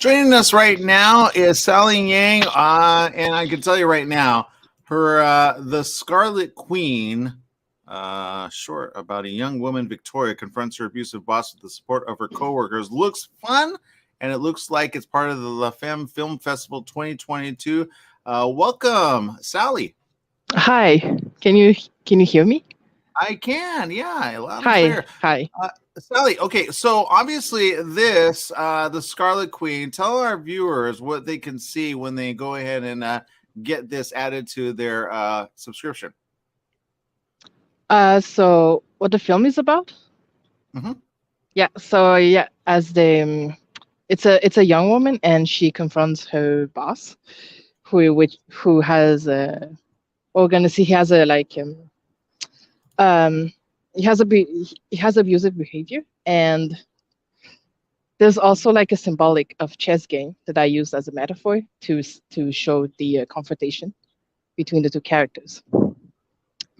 Joining us right now is Sally Yang, and I can tell you right now, her the Scarlet Queen, short about a young woman, Victoria, confronts her abusive boss with the support of her coworkers. Looks fun, and it looks like it's part of the Femme Film Festival 2022. Welcome, Sally. Hi, can you hear me? I can, yeah, loud and Hi, clear. hi. Sally, okay, so obviously this, the Scarlet Queen, tell our viewers what they can see when they go ahead and get this added to their subscription. So what the film is about? Mm-hmm. Yeah. As it's a young woman, and she confronts her boss, who has he has a um he has abusive behavior, and there's also like a symbolic of chess game that I used as a metaphor to show the confrontation between the two characters.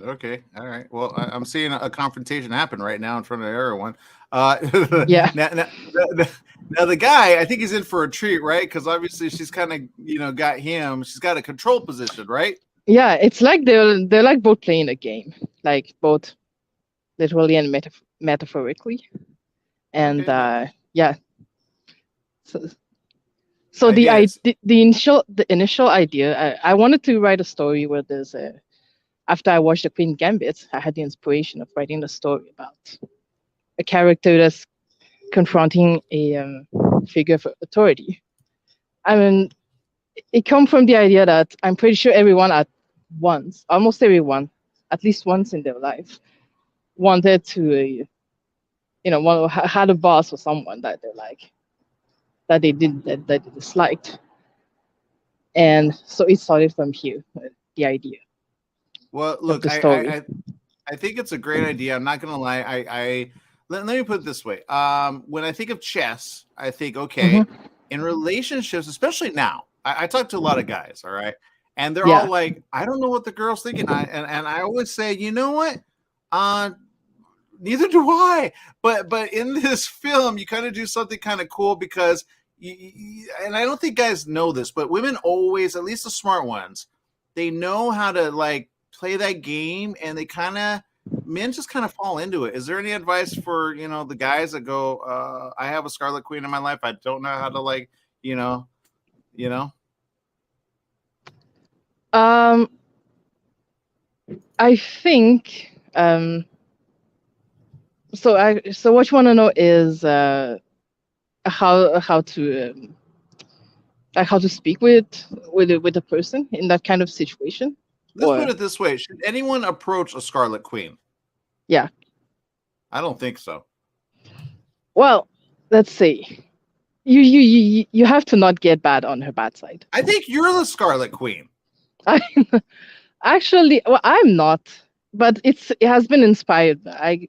Okay, all right. Well, I'm seeing a confrontation happen right now in front of everyone. Yeah. Now the guy, I think he's in for a treat, right? Because obviously she's kind of, got him. She's got a control position, right? Yeah, it's like they're like both playing a game, like both literally and metaphorically. And Okay. yeah, so, so I get it. the initial idea, I wanted to write a story where there's a after I watched the Queen Gambit, I had the inspiration of writing a story about a character that's confronting a figure of authority. I mean, it come from the idea that I'm pretty sure everyone almost everyone, at least once in their life, wanted to, had a boss or someone that they like, that they disliked, and so it started from here, the idea Well, of look, the story. I think it's a great idea. I'm not gonna lie. Let me put it this way. When I think of chess, I think, okay, Mm-hmm. in relationships, especially now, I talk to a lot of guys, all right, and they're all Yeah, like, I don't know what the girl's thinking. And I always say, you know what? Uh, Neither do I. But in this film, you kind of do something kind of cool because and I don't think guys know this, but women always, at least the smart ones, they know how to like play that game, and they kind of men just kind of fall into it. Is there any advice for the guys that go, I have a Scarlet Queen in my life, I don't know how to like you know you know um, I think so what you want to know is how to how to speak with a person in that kind of situation, Let's put or it this way: should anyone approach a Scarlet Queen? yeah. I don't think so. Well, let's see. You have to not get bad on her bad side. I think you're the Scarlet Queen. I actually, well, I'm not, but it has been inspired. I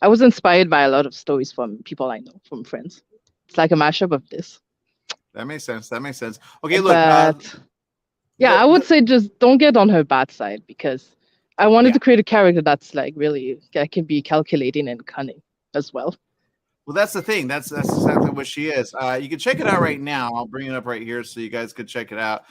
was inspired by a lot of stories from people I know, from friends. It's like a mashup of this. That makes sense. That makes sense. Okay, look, But yeah, I would the say just don't get on her bad side, because I wanted yeah. to create a character that's like really that can be calculating and cunning as well. Well, that's the thing. That's exactly what she is. You can check it out right now. I'll bring it up right here so you guys could check it out.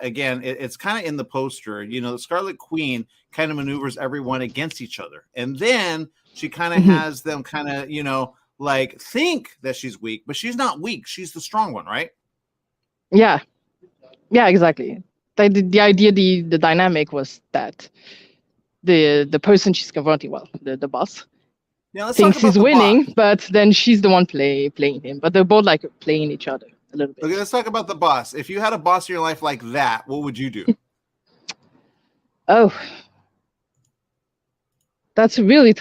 Again, it's kind of in the poster. The Scarlet Queen kind of maneuvers everyone against each other, and then she kind of Mhm. has them kind of like think that she's weak, but she's not weak. She's the strong one, right? Yeah, yeah, exactly. The idea, the dynamic was that the person she's confronting, well, the boss, Now let's talk thinks about he's the boss. winning, but then she's the one playing him. But they're both like playing each other a little Okay, bit. let's talk about the boss. If you had a boss in your life like that, what would you do? Oh, that's a really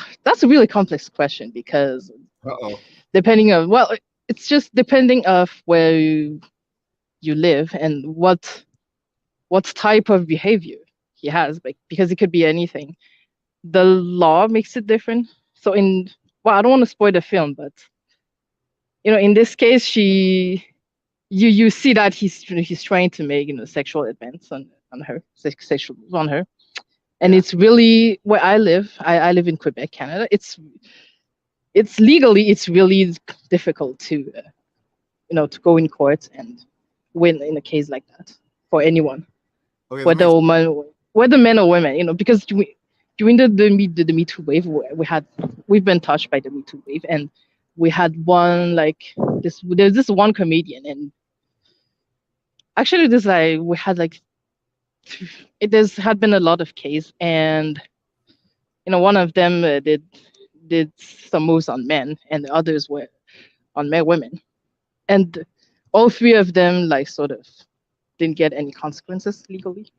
complex question, because Uh-oh. depending on, well, it's just depending of where you live and what type of behavior he has, like, because it could be anything. The law makes it different. So I don't want to spoil the film, but in this case, you see that he's trying to make sexual advance on her, sexual on her, and Yeah. it's really where I live. I live in Quebec, Canada. It's legally it's really difficult to go in court and win in a case like that for anyone, Okay, whether men or women, because during the Me Too wave, we've been touched by the Me Too wave, and we had one like this. There's this one comedian, and actually, we had like there's had been a lot of cases, and one of them did some moves on men, and the others were on women, and all three of them like sort of didn't get any consequences legally.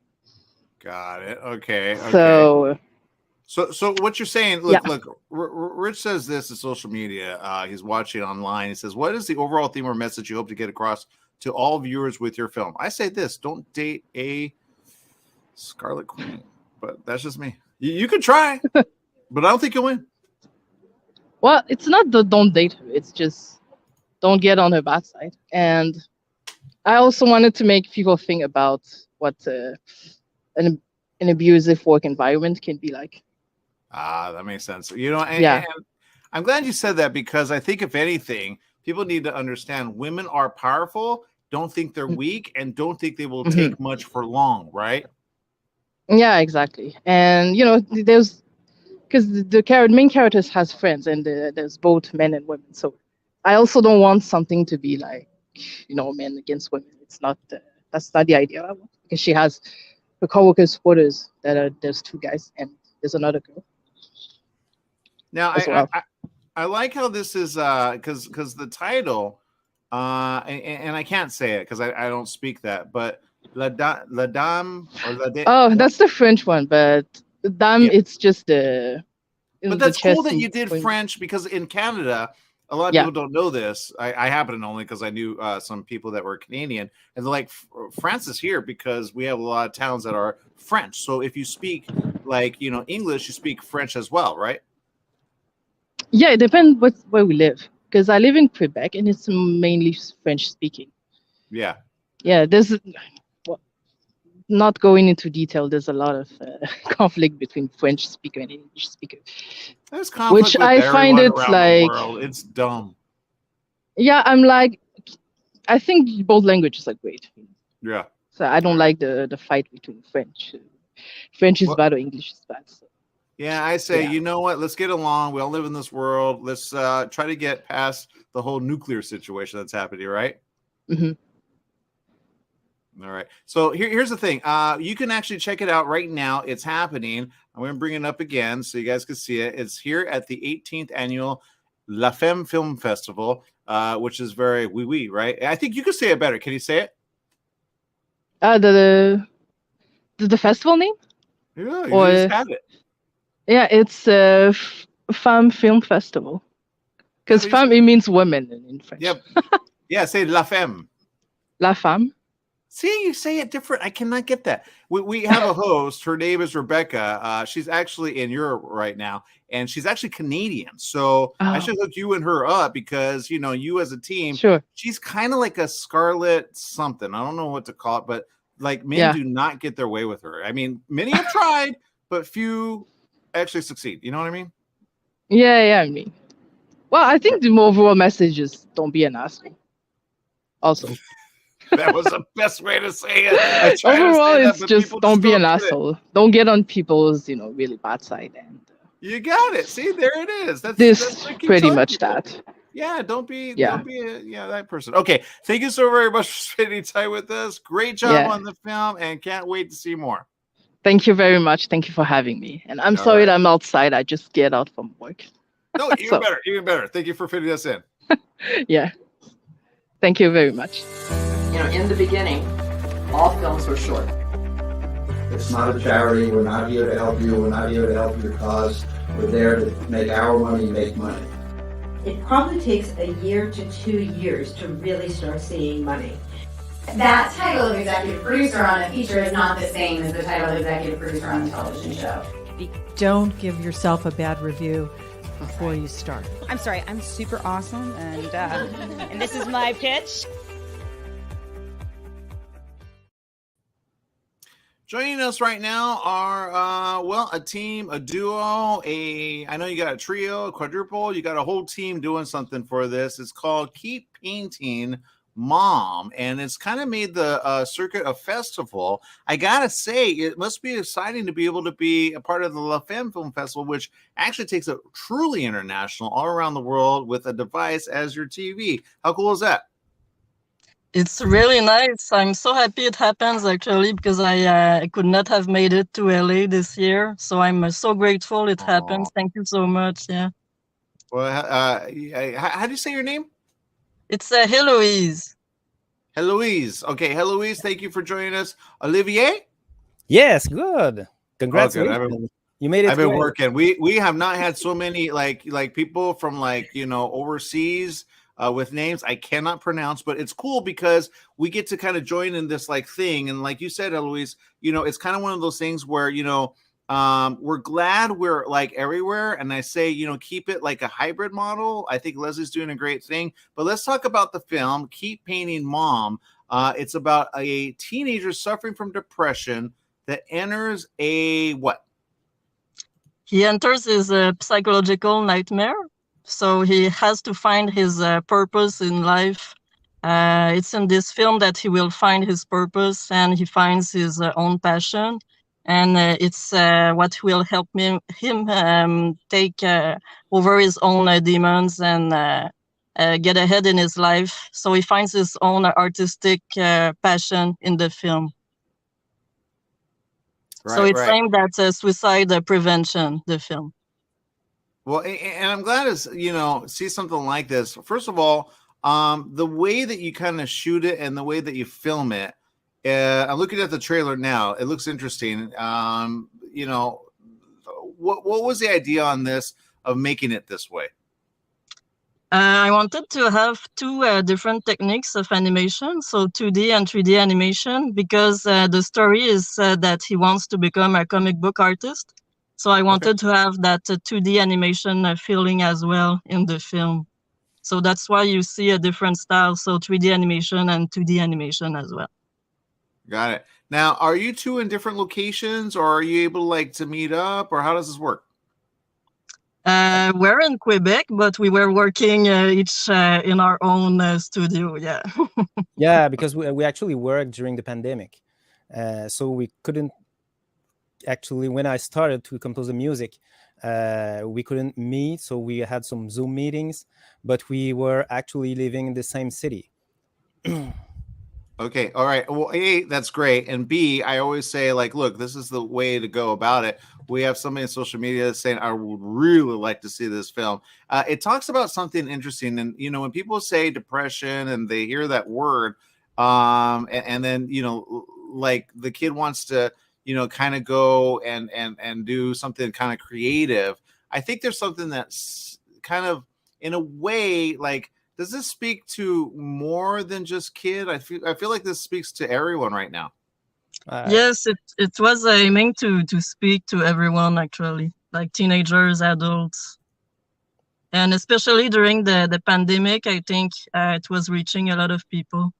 Got it. Okay. So So what you're saying? Look. Rich says this is social media. He's watching online. He says, "What is the overall theme or message you hope to get across to all viewers with your film?" I say this: don't date a Scarlet Queen. But that's just me. You could try, but I don't think you'll win. Well, it's not the don't date her. It's just don't get on her bad side. And I also wanted to make people think about what an abusive work environment can be like. That makes sense. And I'm glad you said that, because I think if anything, people need to understand women are powerful. Don't think they're weak, and don't think they will take much for long, right? Yeah, exactly. And there's because the main characters has friends, and there's both men and women. So I also don't want something to be like men against women. It's not that's not the idea I want, because she has her coworkers, supporters there's two guys and there's another girl. Now I like how this is because the title and I can't say it because I don't speak that, but La Dame or La Dame. Oh, that's the French one, but Dame, it's just the. But that's cool that you did French, because in Canada, a lot of people don't know this. I happen to know only because I knew some people that were Canadian, and they're like, France is here because we have a lot of towns that are French. So if you speak English, you speak French as well, right? Yeah, it depends where we live, because I live in Quebec and it's mainly French speaking. Yeah. Yeah, there's not going into detail. There's a lot of conflict between French speaker and English speaker. There's conflict which with I find it's like the world. It's dumb. Yeah, I'm like, I think both languages are great. Yeah. So I don't like the fight between French. French is bad or English is bad. So. Yeah, I say, you know what? Let's get along. We all live in this world. Let's try to get past the whole nuclear situation that's happening, right? Mm-hmm. All right. So here's the thing. You can actually check it out right now. It's happening. I'm going to bring it up again so you guys can see it. It's here at the 18th annual La Femme Film Festival, which is very oui, right? I think you can say it better. Can you say it? The festival name? Yeah, you just have it. Yeah, it's Femme Film Festival. Because femme, it means women in French. Yep. Yeah, say La Femme. La Femme. See, you say it different. I cannot get that. We have a host. Her name is Rebecca. She's actually in Europe right now, and she's actually Canadian. So I should hook you and her up because, you as a team, sure. She's kind of like a Scarlet something. I don't know what to call it, but like men do not get their way with her. I mean, many have tried, but few actually succeed. You know what I mean? Yeah, I mean. Well, I think the overall message is don't be an asshole. Also. That was the best way to say it. Overall, it's just don't be an asshole. Don't get on people's, really bad side. And you got it. See, there it is. That's pretty much that. Yeah, don't be that person. Okay, thank you so very much for spending time with us. Great job on the film, and can't wait to see more. Thank you very much. Thank you for having me. And I'm sorry that I'm outside. I just get out from work. No, even better. Thank you for fitting us in. Yeah. Thank you very much. In the beginning, all films were short. It's not a charity. We're not here to help you. We're not here to help your cause. We're there to make our money make money. It probably takes a year to 2 years to really start seeing money. That title of executive producer on a feature is not the same as the title of executive producer on a television show. Don't give yourself a bad review before you start. I'm sorry, I'm super awesome, and this is my pitch. Joining us right now are, a team, a duo, I know you got a trio, a quadruple, you got a whole team doing something for this. It's called Keep Painting Mom, and it's kind of made the circuit of festival. I gotta say, it must be exciting to be able to be a part of the La Femme Film Festival, which actually takes it truly international all around the world with a device as your TV. How cool is that? It's really nice. I'm so happy it happens actually because I could not have made it to LA this year. So I'm so grateful it happens. Thank you so much. Yeah. Well, how do you say your name? It's Heloise. Heloise. Okay, Heloise, thank you for joining us. Olivier? Yes, good. Congratulations. Oh, good. You made it. I've been working. We have not had so many like people from like, you know, overseas with names I cannot pronounce, but it's cool because we get to kind of join in this like thing. And like you said, Eloise, you know, it's kind of one of those things where, you know, we're glad we're like everywhere. And I say, you know, keep it like a hybrid model. I think Leslie's doing a great thing. But let's talk about the film, Keep Painting Mom. It's about a teenager suffering from depression that enters a what? He enters his psychological nightmare. So he has to find his purpose in life. It's in this film that he will find his purpose and he finds his own passion. And it's what will help him take over his own demons and get ahead in his life. So he finds his own artistic passion in the film. Right, so it's aimed at suicide prevention, the film. Well, and I'm glad to, you know, see something like this. First of all, the way that you kind of shoot it and the way that you film it, I'm looking at the trailer now. It looks interesting. You know, what was the idea on this of making it this way? I wanted to have two different techniques of animation, so 2D and 3D animation, because the story is that he wants to become a comic book artist. So I wanted to have that 2D animation feeling as well in the film. So that's why you see a different style, so 3D animation and 2D animation as well. Got it. Now, are you two in different locations, or are you able to like to meet up, or how does this work? We're in Quebec, but we were working each in our own studio. Yeah. Yeah, because we actually worked during the pandemic, so we couldn't actually. When I started to compose the music, we couldn't meet, so we had some Zoom meetings, but we were actually living in the same city. Okay. All right. Well, A, that's great. And B, I always say, like, look, this is the way to go about it. We have somebody on social media that's saying, I would really like to see this film. It talks about something interesting. And, you know, when people say depression and they hear that word, and then, you know, like the kid wants to, you know, kind of go and do something kind of creative. I think there's something that's kind of, in a way, like, does this speak to more than just kid? I feel like this speaks to everyone right now. Yes, it was aiming to speak to everyone, actually, like teenagers, adults. And especially during the pandemic, I think it was reaching a lot of people.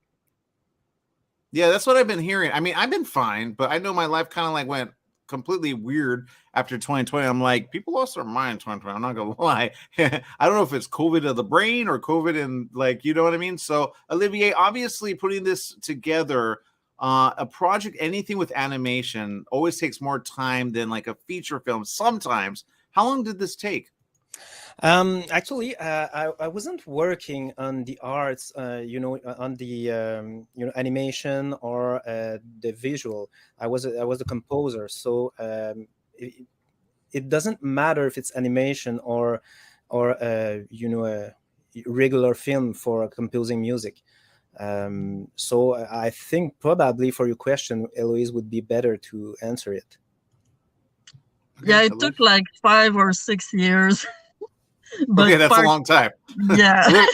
Yeah, that's what I've been hearing. I mean, I've been fine, but I know my life kind of like went completely weird after 2020. I'm like, people lost their mind in 2020. I'm not gonna lie. I don't know if it's COVID of the brain or COVID and like, you know what I mean? So Olivier, obviously putting this together, a project, anything with animation always takes more time than like a feature film sometimes. How long did this take? Actually, I wasn't working on the arts, you know, on the you know, animation or the visual. I was a composer, so it doesn't matter if it's animation or you know, a regular film for composing music. So I think probably for your question, Eloise would be better to answer it. Yeah, it took like 5 or 6 years. But okay, that's a long time. Yeah.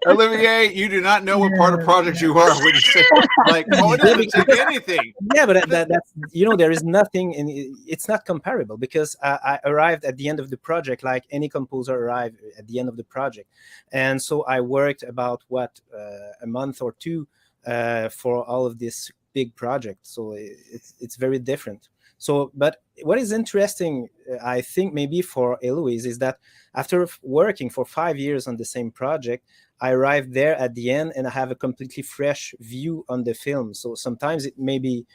Olivier, you do not know what part of project you are when you say like, oh, it doesn't take anything. Yeah, but that's, you know, there is nothing, and it's not comparable because I arrived at the end of the project like any composer arrived at the end of the project, and so I worked about a month or two for all of this big project. So it's very different. So, but what is interesting, I think maybe for Eloise, is that after working for 5 years on the same project, I arrived there at the end and I have a completely fresh view on the film. So sometimes it may be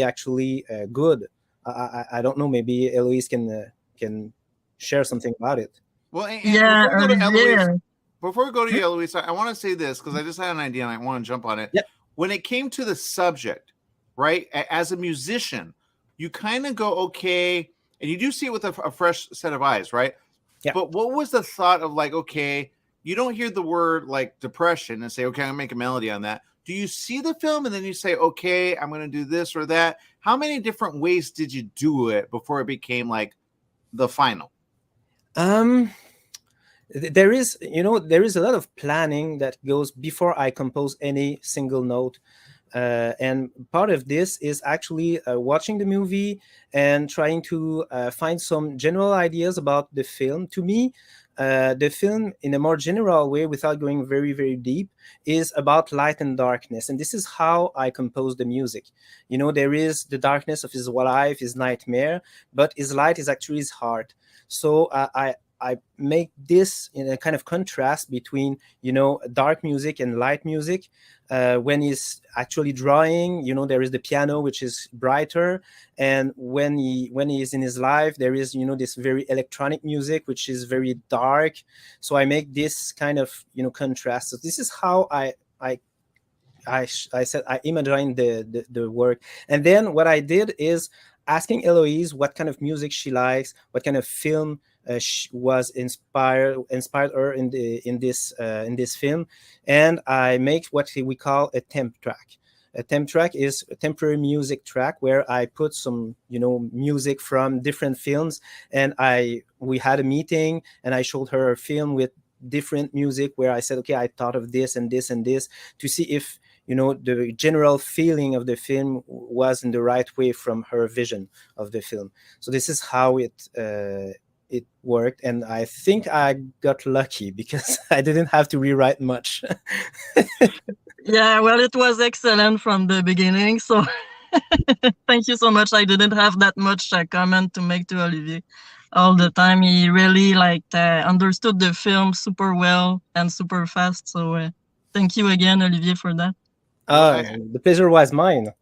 actually good. I don't know. Maybe Eloise can share something about it. Well, and Yeah, before we go to Eloise, Olivier. before we go to you, Eloise, I want to say this because I just had an idea and I want to jump on it. Yep. When it came to the subject, right, as a musician, you kind of go, okay, and you do see it with a fresh set of eyes, right? Yeah. But what was the thought of like, okay, you don't hear the word like depression and say, okay, I'm gonna make a melody on that. Do you see the film and then you say, okay, I'm gonna do this or that? How many different ways did you do it before it became like the final? There is a lot of planning that goes before I compose any single note. And part of this is actually watching the movie and trying to find some general ideas about the film. To me, the film, in a more general way, without going very, very deep, is about light and darkness. And this is how I compose the music. There is the darkness of his life, his nightmare, but his light is actually his heart. So I make this in a kind of contrast between, dark music and light music. When he's actually drawing, there is the piano, which is brighter. And when he is in his life, there is, this very electronic music, which is very dark. So I make this kind of, contrast. So this is how I said I imagined the work. And then what I did is asking Eloise what kind of music she likes, what kind of film was inspired her in this film, and I make what we call a temp track. A temp track is a temporary music track where I put some music from different films, and we had a meeting and I showed her a film with different music where I said, okay, I thought of this and this and this, to see if the general feeling of the film was in the right way from her vision of the film. So this is how it worked, and I think I got lucky because I didn't have to rewrite much. Yeah, well, it was excellent from the beginning. So thank you so much. I didn't have that much comment to make to Olivier all the time. He really understood the film super well and super fast. So thank you again, Olivier, for that. The pleasure was mine.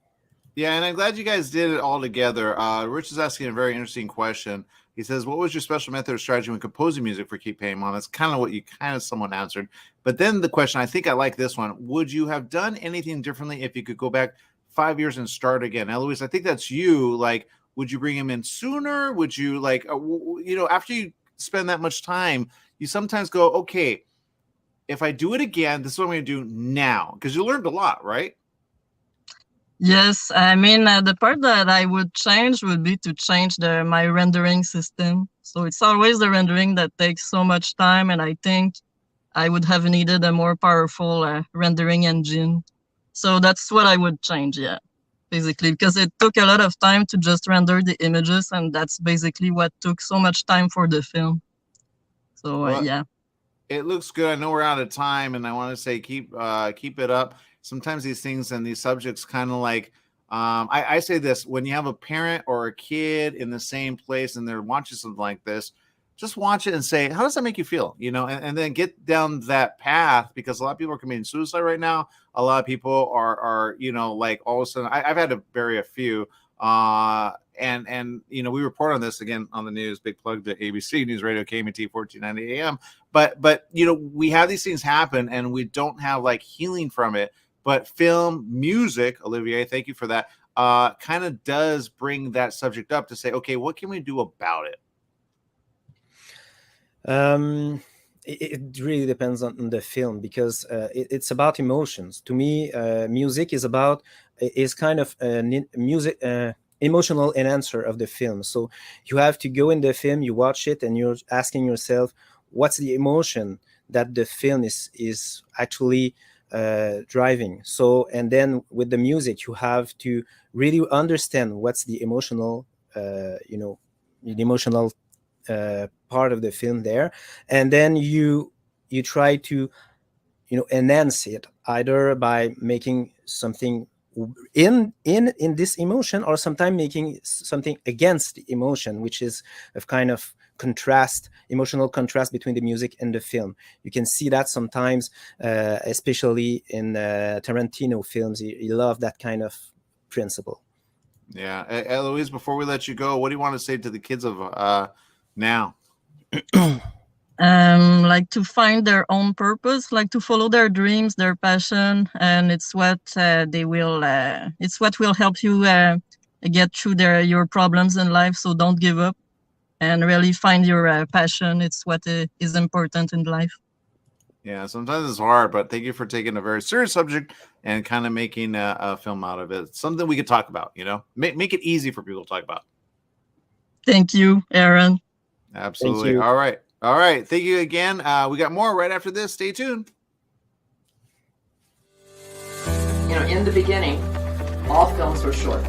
Yeah, and I'm glad you guys did it all together. Rich is asking a very interesting question. He says, what was your special method or strategy when composing music for Keep Paying Mom? That's kind of what you somewhat answered. But then the question, I think I like this one. Would you have done anything differently if you could go back 5 years and start again? Eloise, I think that's you. Like, would you bring him in sooner? Would you after you spend that much time, you sometimes go, okay, if I do it again, this is what I'm going to do now. Because you learned a lot, right? Yes, I mean, the part that I would change would be to change my rendering system. So it's always the rendering that takes so much time, and I think I would have needed a more powerful rendering engine. So that's what I would change, yeah, basically, because it took a lot of time to just render the images, and that's basically what took so much time for the film. So, yeah. It looks good. I know we're out of time, and I want to say keep it up. Sometimes these things and these subjects kind of like I say this, when you have a parent or a kid in the same place and they're watching something like this, just watch it and say, how does that make you feel? And then get down that path, because a lot of people are committing suicide right now. A lot of people are like all of a sudden, I've had to bury a few. And we report on this again on the news. Big plug to ABC News Radio, KMT 1490 AM. But we have these things happen and we don't have like healing from it. But film, music, Olivier, thank you for that, kind of does bring that subject up to say, okay, what can we do about it? It really depends on the film, because it's about emotions. To me, music is kind of music. Emotional enhancer of the film. So you have to go in the film, you watch it, and you're asking yourself, what's the emotion that the film is actually driving? So, and then with the music, you have to really understand what's the emotional, the emotional part of the film there, and then you try to enhance it, either by making something in this emotion, or sometimes making something against the emotion, which is a kind of contrast, emotional contrast between the music and the film. You can see that sometimes, especially in Tarantino films. He loved that kind of principle. Yeah. Eloise, before we let you go, what do you want to say to the kids of now? Like to find their own purpose, like to follow their dreams, their passion, and it's what it's what will help you get through your problems in life. So don't give up and really find your passion. It's what is important in life. Yeah, sometimes it's hard, but thank you for taking a very serious subject and kind of making a film out of it. It's something we could talk about, make it easy for people to talk about. Thank you, Aaron. Absolutely. Thank you. All right. Thank you again. We got more right after this. Stay tuned. In the beginning, all films were short.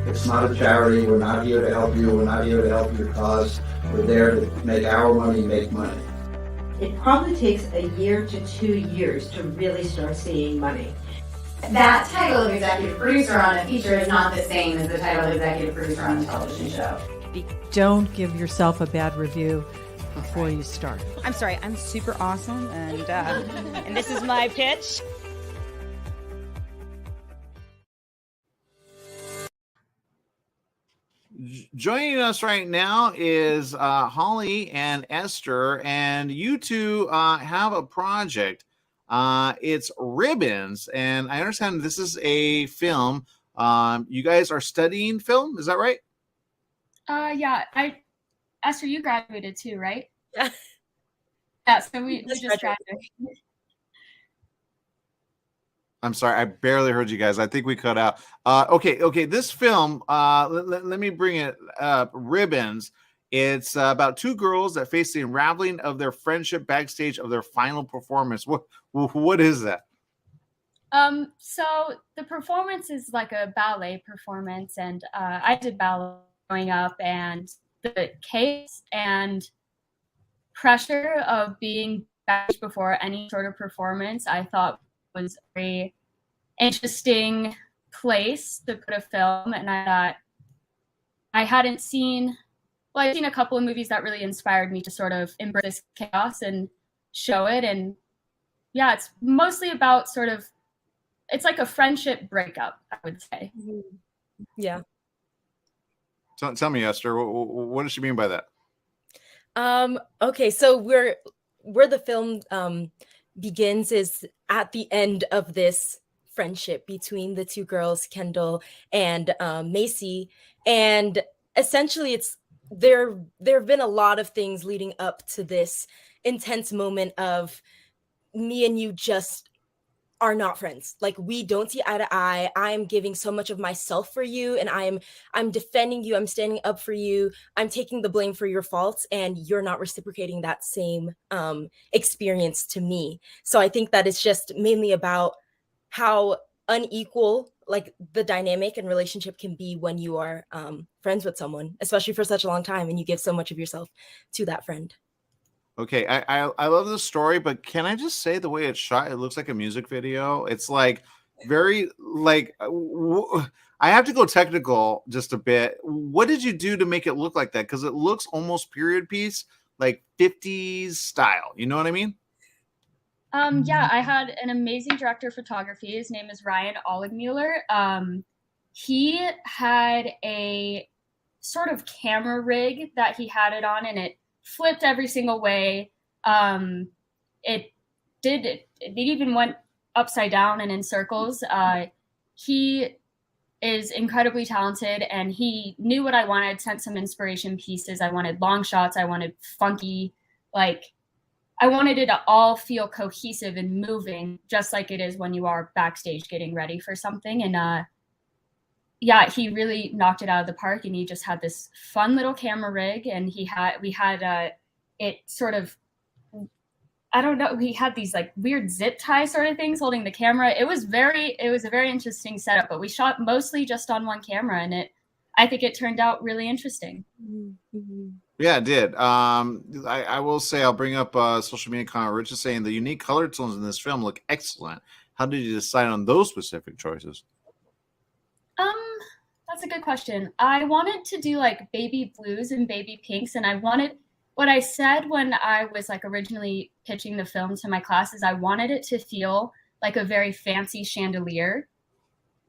It's not a charity. We're not here to help you. We're not here to help your cause. We're there to make our money make money. It probably takes a year to 2 years to really start seeing money. That title of executive producer on a feature is not the same as the title of executive producer on a television show. Don't give yourself a bad review before you start. I'm sorry, I'm super awesome, and this is my pitch. Joining us right now is Holly and Esther, and you two have a project. It's Ribbons, and I understand this is a film. You guys are studying film, is that right? Yeah. Esther, you graduated too, right? Yeah. Yeah. So we just graduated. I'm sorry, I barely heard you guys. I think we cut out. Okay. This film, let me bring it up. Ribbons. It's about two girls that face the unraveling of their friendship backstage of their final performance. What is that? So the performance is like a ballet performance, and I did ballet growing up, and the chaos and pressure of being backstage before any sort of performance, I thought was a very interesting place to put a film. And I thought I'd seen a couple of movies that really inspired me to sort of embrace this chaos and show it. And yeah, it's mostly about it's like a friendship breakup, I would say. Yeah. Tell me, Esther, what does she mean by that? Okay, so where the film begins is at the end of this friendship between the two girls, Kendall and Macy, and essentially there have been a lot of things leading up to this intense moment of me and you just are not friends. Like, we don't see eye to eye. I am giving so much of myself for you, and I'm defending you. I'm standing up for you. I'm taking the blame for your faults, and you're not reciprocating that same experience to me. So I think that it's just mainly about how unequal like the dynamic and relationship can be when you are friends with someone, especially for such a long time, and you give so much of yourself to that friend. Okay, I love the story, but can I just say the way it's shot, it looks like a music video. It's like very like I have to go technical just a bit. What did you do to make it look like that? Because it looks almost period piece, like 50s style. You know what I mean? Yeah, I had an amazing director of photography. His name is Ryan Oligmuller. He had a sort of camera rig that he had it on, and it flipped every single way. It even went upside down and in circles. He is incredibly talented, and he knew what I wanted, sent some inspiration pieces. I wanted long shots. I wanted funky, I wanted it to all feel cohesive and moving, just like it is when you are backstage getting ready for something. And yeah, he really knocked it out of the park, and he just had this fun little camera rig, and we had it sort of, I don't know, we had these like weird zip tie sort of things holding the camera. It was a very interesting setup, but we shot mostly just on one camera, and I think it turned out really interesting. Mm-hmm. Yeah, it did. I will say, I'll bring up social media comment. Rich is saying the unique color tones in this film look excellent. how did you decide on those specific choices? That's a good question. I wanted to do like baby blues and baby pinks, and I wanted what I said when I was like originally pitching the film to my classes. I wanted it to feel like a very fancy chandelier.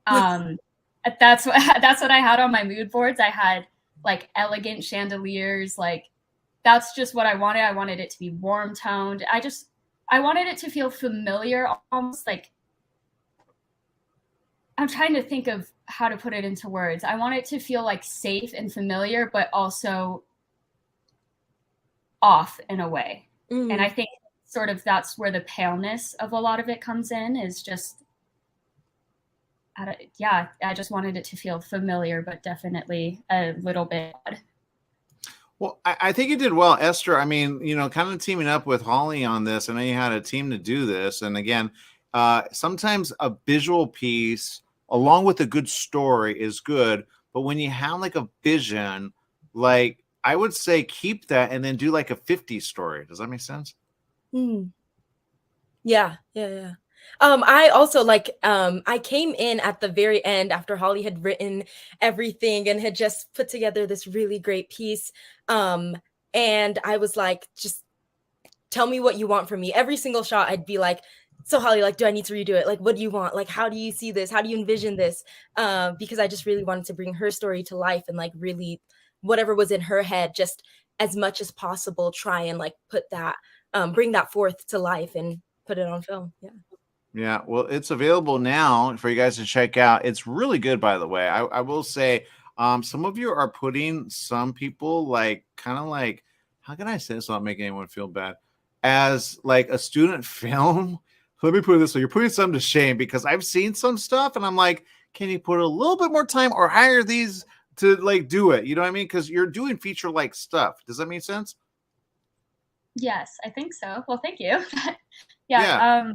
That's what I had on my mood boards. I had like elegant chandeliers. Like that's just what I wanted. I wanted it to be warm toned. I wanted it to feel familiar, almost like, I'm trying to think of how to put it into words. I want it to feel like safe and familiar, but also off in a way. And I think sort of that's where the paleness of a lot of it comes in, is just, I just wanted it to feel familiar, but definitely a little bit odd. Well, I think you did well, Esther. I mean, kind of teaming up with Holly on this. I know you had a team to do this. And again, sometimes a visual piece along with a good story is good. But when you have like a vision, like I would say keep that and then do like a 50 story. Does that make sense? Yeah. I also I came in at the very end after Holly had written everything and had just put together this really great piece. And I was like, just tell me what you want from me. Every single shot, I'd be like, so Holly, like, do I need to redo it? Like, what do you want? Like, how do you see this? How do you envision this? Because I just really wanted to bring her story to life and like really whatever was in her head, just as much as possible, try and like put that, bring that forth to life and put it on film. Yeah, well, it's available now for you guys to check out. It's really good, by the way. I will say, some of you are putting some people like kind of like, how can I say this without making anyone feel bad? As like a student film. Let me put it this way: you're putting some to shame, because I've seen some stuff and I'm like, can you put a little bit more time or hire these to like do it? You know what I mean? Because you're doing feature like stuff. Does that make sense? Yes, I think so. Well, thank you. Yeah.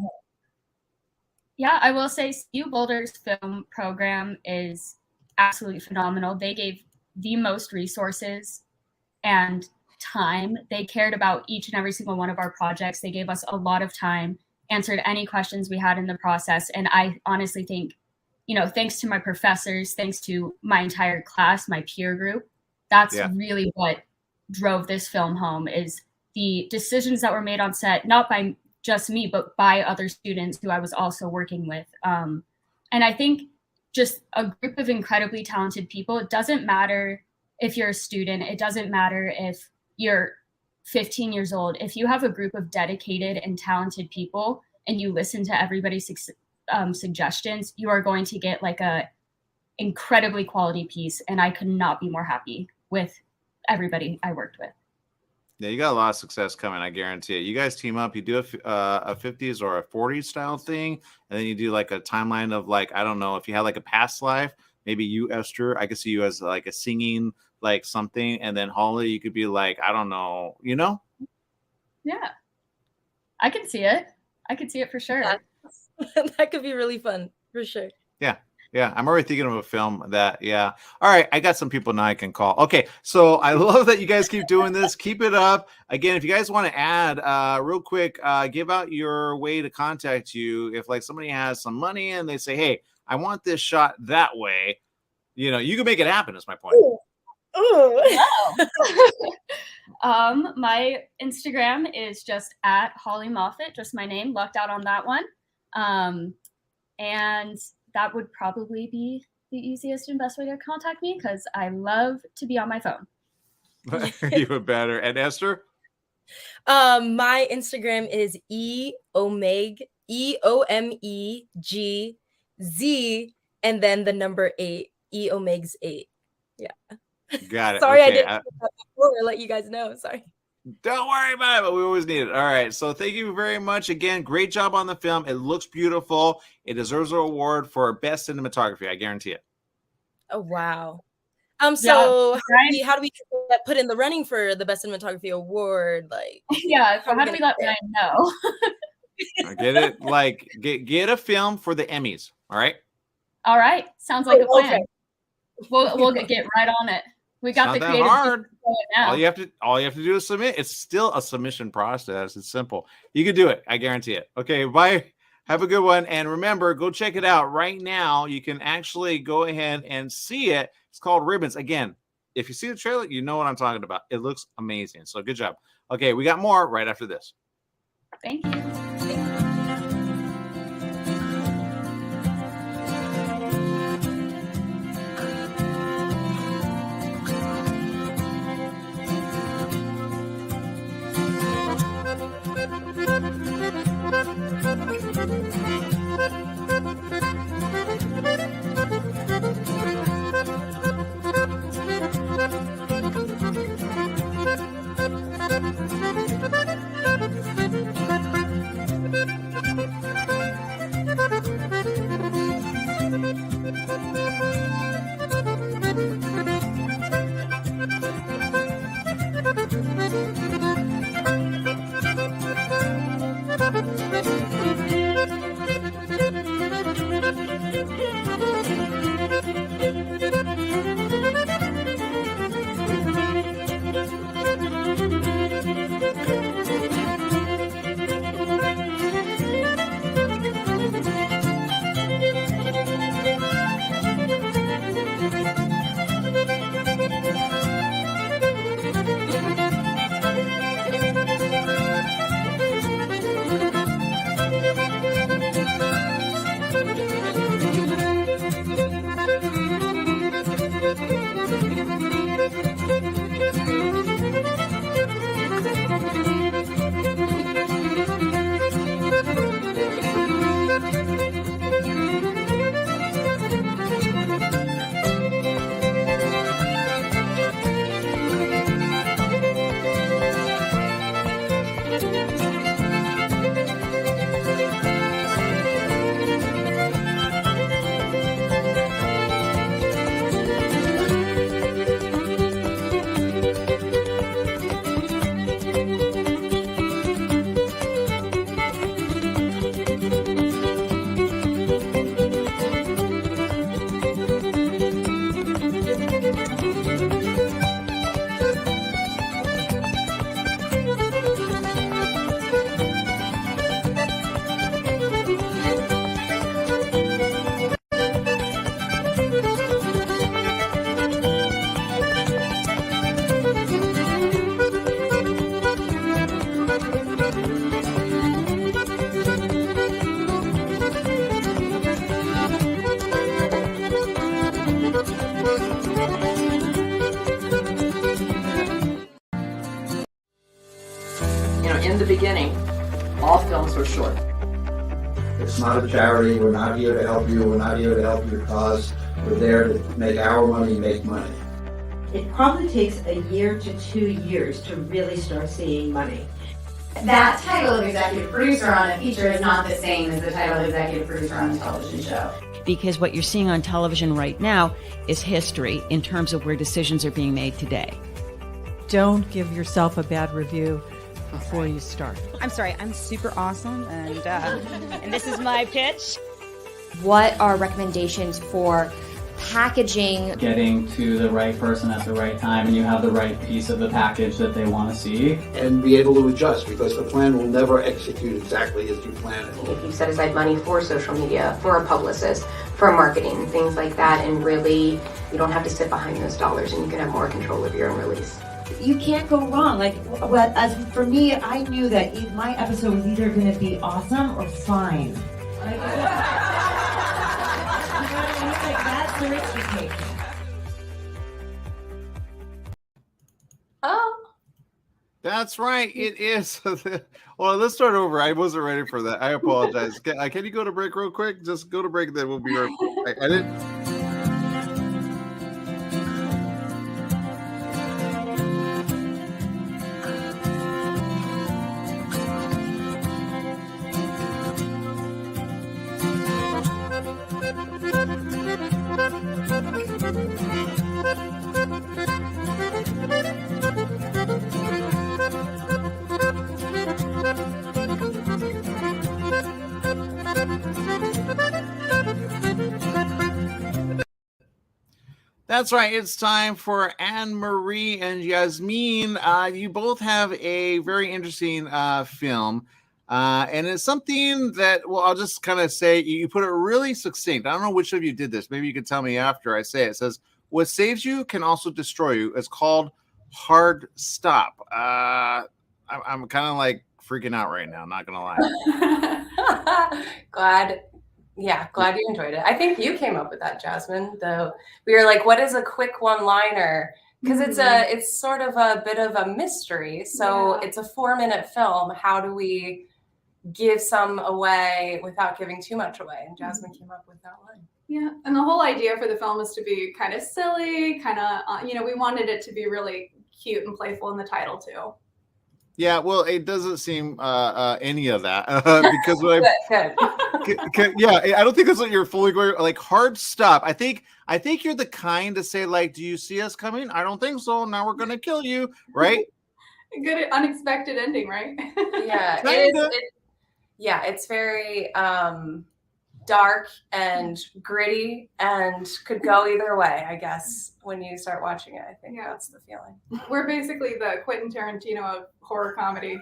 I will say CU Boulder's film program is absolutely phenomenal. They gave the most resources and time. They cared about each and every single one of our projects. They gave us a lot of time, answered any questions we had in the process. And I honestly think, thanks to my professors, thanks to my entire class, my peer group, that's really what drove this film home, is the decisions that were made on set, not by just me, but by other students who I was also working with. And I think just a group of incredibly talented people. It doesn't matter if you're a student. It doesn't matter if you're 15 years old. If you have a group of dedicated and talented people and you listen to everybody's suggestions, you are going to get like a incredibly quality piece. And I could not be more happy with everybody I worked with. Yeah, you got a lot of success coming, I guarantee it. You guys team up, you do a 50s or a 40s style thing, and then you do like a timeline of like, I don't know, if you had like a past life, maybe you, Esther, I could see you as like a singing like something, and then Holly, you could be like, I don't know, Yeah, I can see it. I could see it for sure. That could be really fun, for sure. Yeah, I'm already thinking of a film that, all right, I got some people now I can call. Okay, so I love that you guys keep doing this. Keep it up. Again, if you guys want to add, real quick, give out your way to contact you. If like somebody has some money and they say, hey, I want this shot that way, you can make it happen, is my point. My Instagram is just at Holly Moffat, just my name, lucked out on that one. And that would probably be the easiest and best way to contact me, because I love to be on my phone. Even better. And Esther? My Instagram is EOMEGZ, and then the number 8, EOMEGZ8. Yeah. Got it. Sorry, okay. I didn't before let you guys know. Sorry. Don't worry about it, but we always need it. All right. So thank you very much. Again, great job on the film. It looks beautiful. It deserves an award for best cinematography. I guarantee it. Oh, wow. So how do we get put in the running for the best cinematography award? Like, so how do we let Ryan know? Get it? Like, get a film for the Emmys. All right. All right. Sounds like a plan. Okay. We'll get right on it. We got the creative hard. Now. All you have to do is submit. It's still a submission process. It's simple. You can do it. I guarantee it. Okay. Bye. Have a good one. And remember, go check it out right now. You can actually go ahead and see it. It's called Ribbons. Again, if you see the trailer, you know what I'm talking about. It looks amazing. So good job. Okay, we got more right after this. Thank you. In the beginning, all films were short. It's not a charity. We're not here to help you. We're not here to help your cause. We're there to make our money make money. It probably takes a year to 2 years to really start seeing money. That title of executive producer on a feature is not the same as the title of executive producer on a television show. Because what you're seeing on television right now is history in terms of where decisions are being made today. Don't give yourself a bad review before you start. I'm sorry, I'm super awesome, and this is my pitch. What are recommendations for packaging? Getting to the right person at the right time, and you have the right piece of the package that they want to see. And be able to adjust, because the plan will never execute exactly as you plan it. If you set aside money for social media, for a publicist, for marketing, things like that, and really you don't have to sit behind those dollars and you can have more control of your own release. You can't go wrong. As for me, I knew that my episode was either going to be awesome or fine. That's the risk you take. Oh. That's right. It is. Well, let's start over. I wasn't ready for that. I apologize. Can you go to break real quick? Just go to break, then we'll be right back. I didn't. That's right. It's time for Anne-Marie and Yasmin. You both have a very interesting film. And it's something that, well, I'll just kind of say, you put it really succinct. I don't know which of you did this. Maybe you could tell me after I say it. It says, what saves you can also destroy you. It's called Hard Stop. I'm kind of like freaking out right now, not going to lie. Glad you enjoyed it. I think you came up with that, Jasmine, though. We were like, what is a quick one-liner? Because it's sort of a bit of a mystery. So it's a 4-minute film. How do we give some away without giving too much away? And Jasmine came up with that line. Yeah, and the whole idea for the film is to be kind of silly, kind of, we wanted it to be really cute and playful in the title too. Yeah, well, it doesn't seem any of that because what yeah, I don't think that's what you're fully going like. Hard stop. I think you're the kind to say like, do you see us coming? I don't think so. Now we're gonna kill you, right? A good unexpected ending, right? Yeah, it is. It's very dark and gritty and could go either way, I guess, when you start watching it. I think that's the feeling. We're basically the Quentin Tarantino of horror comedy.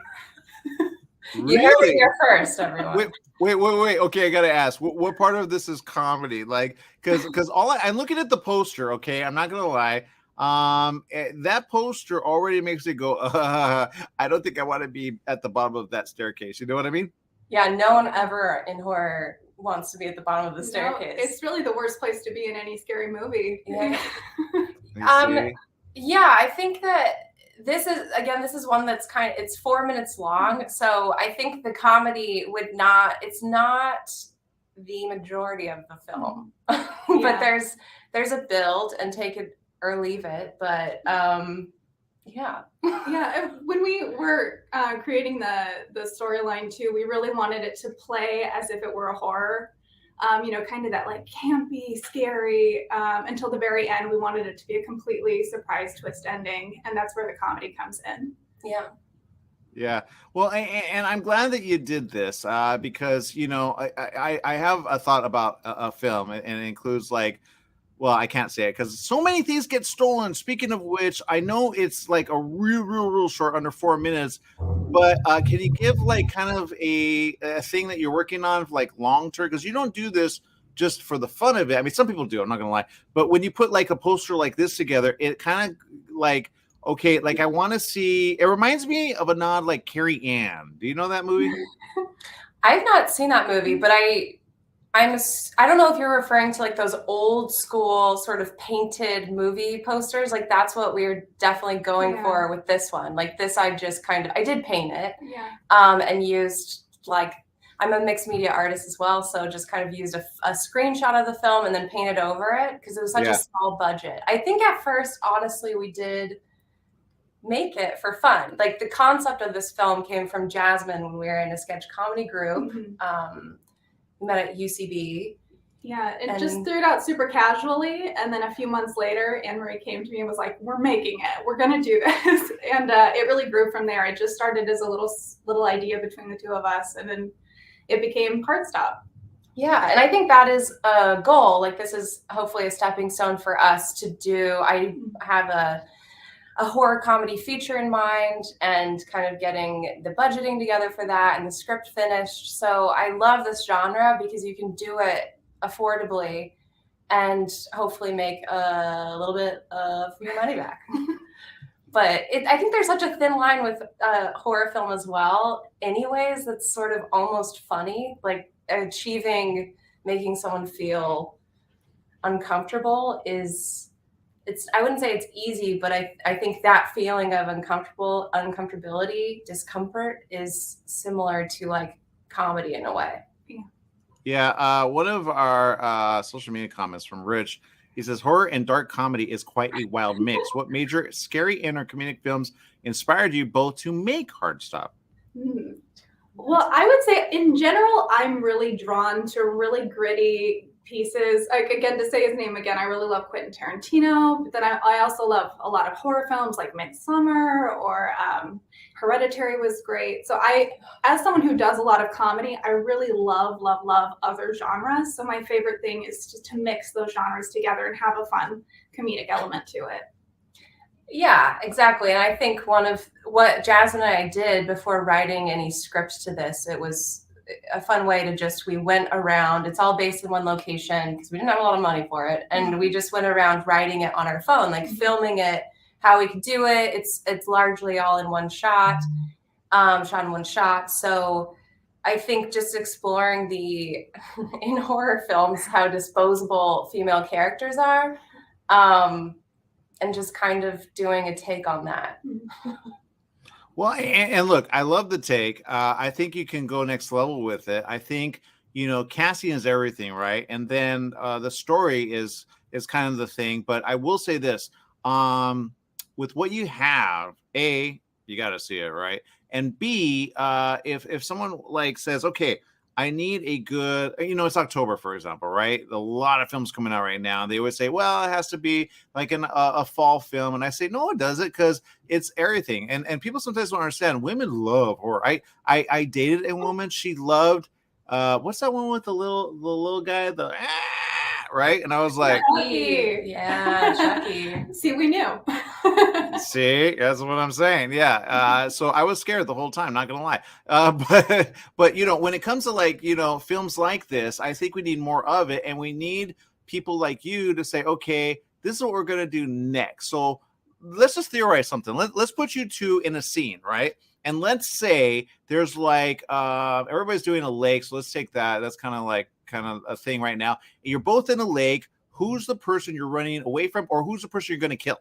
Really? You heard it here first, everyone. Wait. Okay, I gotta ask, what part of this is comedy? Like, because I'm looking at the poster. Okay, I'm not gonna lie. That poster already makes me go, I don't think I want to be at the bottom of that staircase. You know what I mean? Yeah, no one ever in horror wants to be at the bottom of the staircase. No, it's really the worst place to be in any scary movie. Yeah. I think that this is one that's it's 4 minutes long. So I think the comedy it's not the majority of the film, but there's a build and take it or leave it. But when we were creating the storyline too, we really wanted it to play as if it were a horror, kind of that like campy, scary, until the very end. We wanted it to be a completely surprise twist ending, and that's where the comedy comes in. Yeah. Well, and I'm glad that you did this because, I have a thought about a film, and it includes like, well, I can't say it because so many things get stolen. Speaking of which, I know it's like a real short, under 4 minutes. But can you give like kind of a thing that you're working on like long term? Because you don't do this just for the fun of it. I mean, some people do. I'm not gonna lie. But when you put like a poster like this together, it kind of like, okay, like I want to see. It reminds me of a nod like Carrie Ann. Do you know that movie? I've not seen that movie, but I don't know if you're referring to like those old school sort of painted movie posters. Like that's what we're definitely going for with this one. Like this, I did paint it, and used like, I'm a mixed media artist as well. So just kind of used a screenshot of the film and then painted over it because it was such a small budget. I think at first, honestly, we did make it for fun. Like the concept of this film came from Jasmine when we were in a sketch comedy group. We met at UCB. Yeah, it just threw it out super casually. And then a few months later, Anne-Marie came to me and was like, we're making it. We're going to do this. And it really grew from there. It just started as a little idea between the two of us. And then it became Hard Stop. Yeah, and I think that is a goal. Like this is hopefully a stepping stone for us to do. I have a horror comedy feature in mind and kind of getting the budgeting together for that and the script finished. So I love this genre because you can do it affordably and hopefully make a little bit of your money back. But I think there's such a thin line with horror film as well. Anyways, that's sort of almost funny, like making someone feel uncomfortable I wouldn't say it's easy, but I think that feeling of uncomfortability, discomfort is similar to like comedy in a way. Yeah. One of our social media comments from Rich, he says, horror and dark comedy is quite a wild mix. What major scary and or comedic films inspired you both to make Hard Stop? Well, I would say in general, I'm really drawn to really gritty pieces. Like, again, to say his name again, I really love Quentin Tarantino, but then I also love a lot of horror films like Midsommar or Hereditary was great. So as someone who does a lot of comedy, I really love other genres. So my favorite thing is just to mix those genres together and have a fun comedic element to it. Yeah, exactly. And I think one of what Jasmine and I did before writing any script to this, it was a fun way to we went around, it's all based in one location because we didn't have a lot of money for it. And we just went around writing it on our phone, like filming it, how we could do it. It's largely all in one shot, shot in one shot. So I think just exploring in horror films, how disposable female characters are, and just kind of doing a take on that. Well, and look, I love the take. I think you can go next level with it. I think, casting is everything, right? And then the story is kind of the thing. But I will say this, with what you have, A, you got to see it, right? And B, if someone like says, okay, I need a good, it's October, for example, right? A lot of films coming out right now. They would say, well, it has to be like a fall film. And I say, no, it doesn't, because it's everything. And people sometimes don't understand. Women love horror. I dated a woman. She loved, what's that one with the little guy? Right? And I was like, Chucky. Yeah, Chucky. See, we knew. See, that's what I'm saying. Yeah. So I was scared the whole time, not gonna lie. But when it comes to films like this, I think we need more of it, and we need people like you to say, okay, this is what we're gonna do next. So let's just theorize something. Let's put you two in a scene, right? And let's say there's everybody's doing a lake. So let's take that. That's kind of a thing right now. You're both in a lake. Who's the person you're running away from, or who's the person you're going to kill?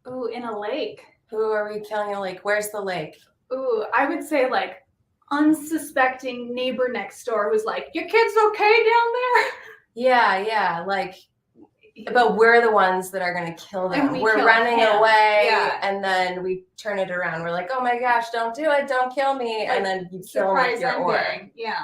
Ooh, in a lake. Who are we killing in a lake? Where's the lake? Ooh, I would say unsuspecting neighbor next door who's like, your kid's okay down there? Yeah. But we're the ones that are going to kill them. We're running away, and then we turn it around. We're like, oh my gosh, don't do it. Don't kill me. And then you kill them with your oar. Yeah.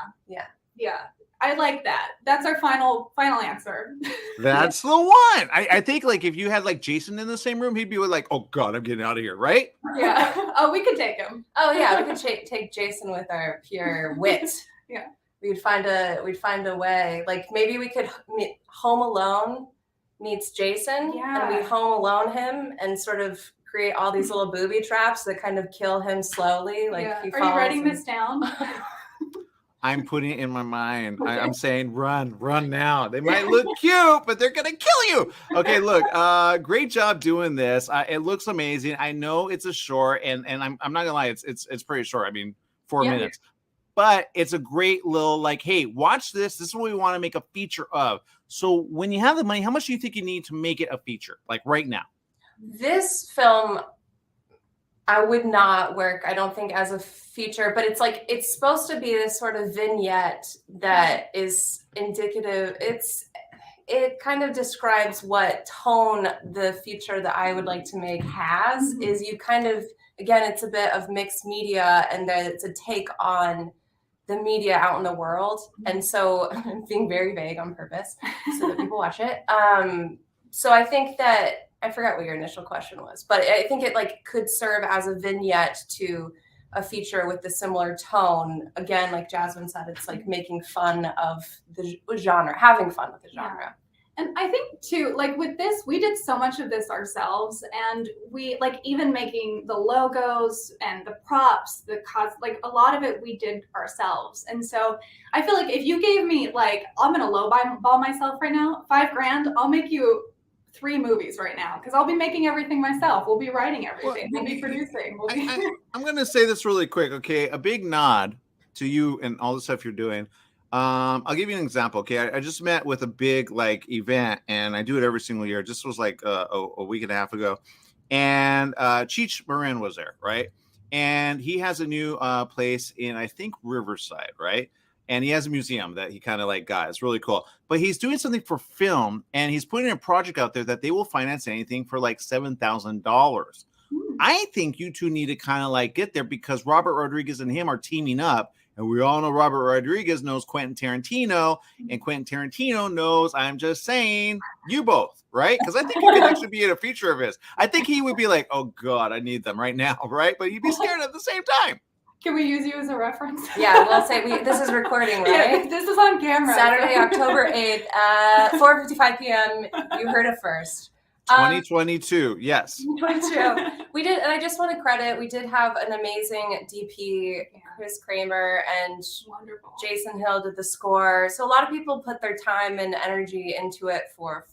I like that. That's our final answer. That's the one. I think if you had Jason in the same room, he'd be like, oh God, I'm getting out of here, right? Yeah. Oh, we could take him. Oh yeah, we could take Jason with our pure wit. Yeah. We'd find a way. Maybe we could Home Alone meets Jason, and we Home Alone him and sort of create all these little booby traps that kind of kill him slowly. He Are you writing this down? I'm putting it in my mind. I'm saying run now. They might look cute, but they're gonna kill you. Okay, look, great job doing this. It looks amazing. I know it's a short, and I'm not gonna lie, it's pretty short. I mean, 4 minutes. But it's a great little hey, watch this. This is what we want to make a feature of. So when you have the money, how much do you think you need to make it a feature? Right now? This film, I would not work, I don't think, as a feature, but it's supposed to be this sort of vignette that is indicative. It kind of describes what tone the feature that I would like to make has. Is you kind of, again, it's a bit of mixed media, and that it's a take on the media out in the world. And so I'm being very vague on purpose so that people watch it. So I think that, I forgot what your initial question was, but I think it could serve as a vignette to a feature with the similar tone. Again, like Jasmine said, it's making fun of the genre, having fun with the genre. And I think too, with this, we did so much of this ourselves, and we even making the logos and the props, the a lot of it we did ourselves. And so I feel if you gave me I'm gonna lowball myself right now, $5,000, I'll make you 3 movies right now, because I'll be making everything myself. We'll be writing everything. We'll be producing. I'm going to say this really quick, okay? A big nod to you and all the stuff you're doing. I'll give you an example, okay? I just met with a big event, and I do it every single year. This was a week and a half ago, and Cheech Marin was there, right? And he has a new place in, I think, Riverside, right? And he has a museum that he kind of got. It's really cool. But he's doing something for film, and he's putting a project out there that they will finance anything for $7,000. I think you two need to kind of get there, because Robert Rodriguez and him are teaming up. And we all know Robert Rodriguez knows Quentin Tarantino, and Quentin Tarantino knows, I'm just saying, you both, right? Because I think you could actually be in a feature of his. I think he would be like, oh God, I need them right now, right? But you'd be scared at the same time. Can we use you as a reference? Yeah, we'll say this is recording, right? Yeah, this is on camera. Saturday, October 8th at 4:55 p.m. You heard it first. 2022. Yes. 22. We did, and I just want to credit, we did have an amazing DP, Chris Kramer, and Wonderful. Jason Hill did the score. So a lot of people put their time and energy into it for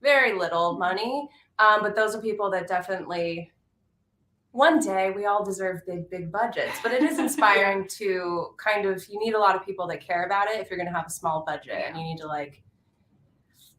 very little money. But those are people that definitely, one day we all deserve big budgets, but it is inspiring to kind of, you need a lot of people that care about it if you're going to have a small budget, and you need to like,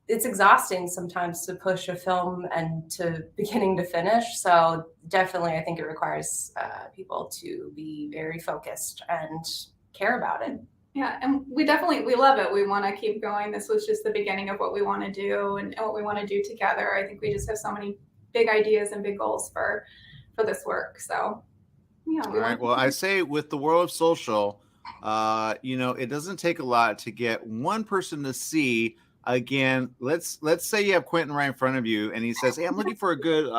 it's exhausting sometimes to push a film and to beginning to finish. So definitely, I think it requires people to be very focused and care about it. Yeah, and we love it. We want to keep going. This was just the beginning of what we want to do and what we want to do together. I think we just have so many big ideas and big goals for this work. So yeah. All right. Well, I say with the world of social, it doesn't take a lot to get one person to see. Again, let's say you have Quentin right in front of you, and he says, "Hey, I'm looking for a good,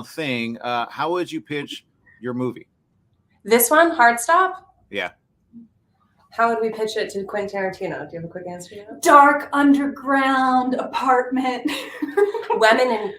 thing." How would you pitch your movie? This one, Heartstop. Yeah. How would we pitch it to Quentin Tarantino? Do you have a quick answer to that? Dark underground apartment. Women in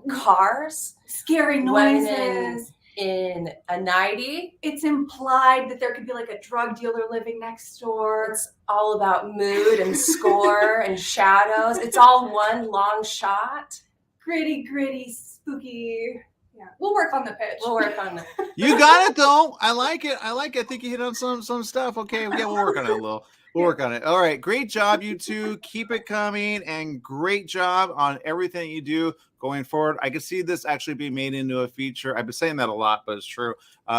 cars. Scary noises. In a 90. It's implied that there could be like a drug dealer living next door. It's all about mood and score and shadows. It's all one long shot. Gritty, spooky. Yeah, we'll work on the pitch. We'll work on it. You got it though. I like it. I think you hit on some stuff. Okay, yeah, we'll work on it a little. We'll work on it. All right, great job, you two. Keep it coming, and great job on everything you do going forward. I can see this actually being made into a feature. I've been saying that a lot, but it's true.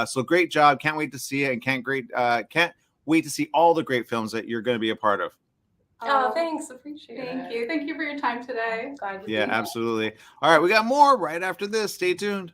So great job. Can't wait to see it, and can't wait to see all the great films that you're going to be a part of. Oh, thanks. Appreciate it. Thank you. Thank you for your time today. Yeah, absolutely. All right, we got more right after this. Stay tuned.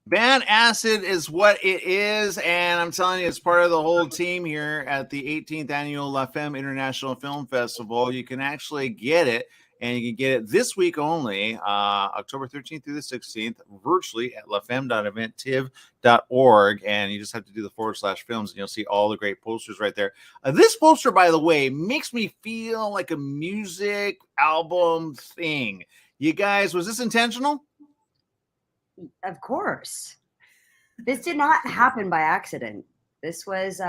Bad Acid is what it is, and I'm telling you, it's part of the whole team here at the 18th Annual La Femme International Film Festival. You can actually get it, and you can get it this week only, October 13th through the 16th, virtually at lafemme.eventiv.org, and you just have to do the /films, and you'll see all the great posters right there. This poster, by the way, makes me feel like a music album thing. You guys, was this intentional? Of course. This did not happen by accident. This was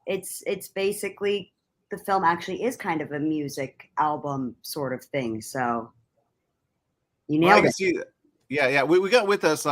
it's basically, the film actually is kind of a music album sort of thing. So you nailed it. See that. Yeah. We got with us,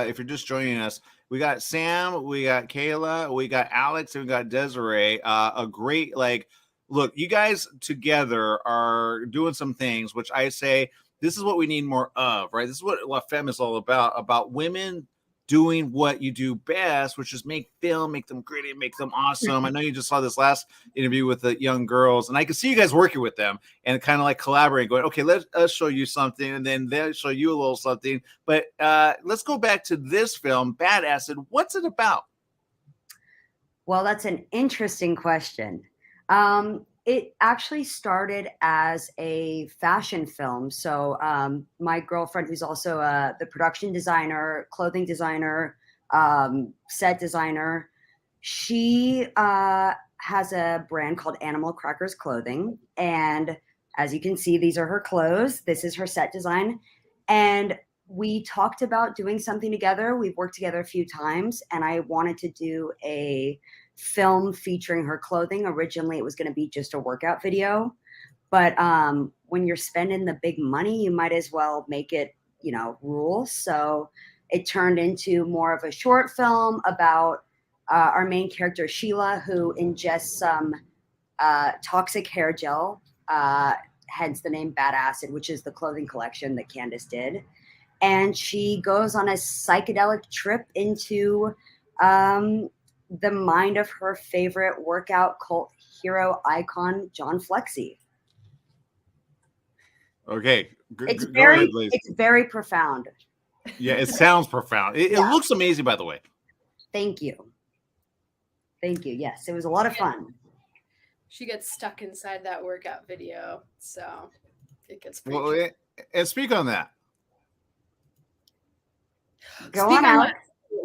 if you're just joining us, we got Sam, we got Kayla, we got Alex, and we got Desiree. A great, look, you guys together are doing some things, which I say, this is what we need more of, right? This is what La Femme is all about women doing what you do best, which is make film, make them gritty, make them awesome. I know you just saw this last interview with the young girls, and I can see you guys working with them and kind of like collaborating, going, okay, let us show you something, and then they'll show you a little something. But let's go back to this film, Bad Acid. What's it about? Well, that's an interesting question. It actually started as a fashion film. So my girlfriend, who's also the production designer, clothing designer, set designer, she has a brand called Animal Crackers Clothing. And as you can see, these are her clothes. This is her set design. And we talked about doing something together. We've worked together a few times, and I wanted to do a film featuring her clothing. Originally, it was going to be just a workout video, but when you're spending the big money, you might as well make it, rule. So it turned into more of a short film about our main character, Sheila, who ingests some toxic hair gel, hence the name Bad Acid, which is the clothing collection that Candace did. And she goes on a psychedelic trip into the mind of her favorite workout cult hero icon, John Flexi. Okay, It's go very, ahead, Liz. it's very profound. Yeah, it sounds profound. It looks amazing, by the way. Thank you. Thank you. Yes, it was a lot of fun. She gets stuck inside that workout video, so it gets pretty. Well, and speak on that. Go on, Alex.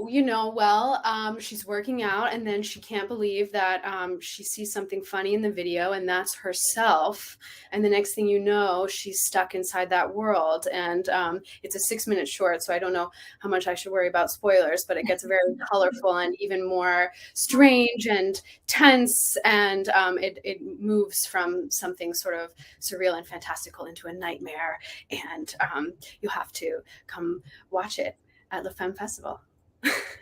You know, she's working out, and then she can't believe that she sees something funny in the video, and that's herself. And the next thing you know, she's stuck inside that world. And it's a 6-minute short, so I don't know how much I should worry about spoilers, but it gets very colorful and even more strange and tense. And it moves from something sort of surreal and fantastical into a nightmare. And you'll have to come watch it at the Femme Festival.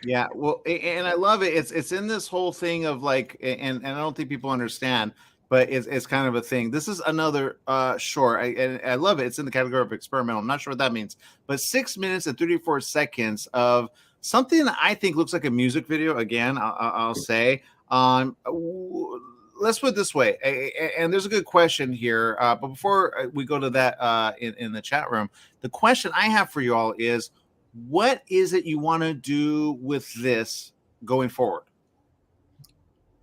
Yeah, well, and I love it. It's in this whole thing of like, and I don't think people understand, but it's kind of a thing. This is another short, and I love it. It's in the category of experimental. I'm not sure what that means, but 6 minutes and 34 seconds of something that I think looks like a music video. Again, I'll say. Let's put it this way, and there's a good question here. But before we go to that in the chat room, the question I have for you all is, what is it you want to do with this going forward?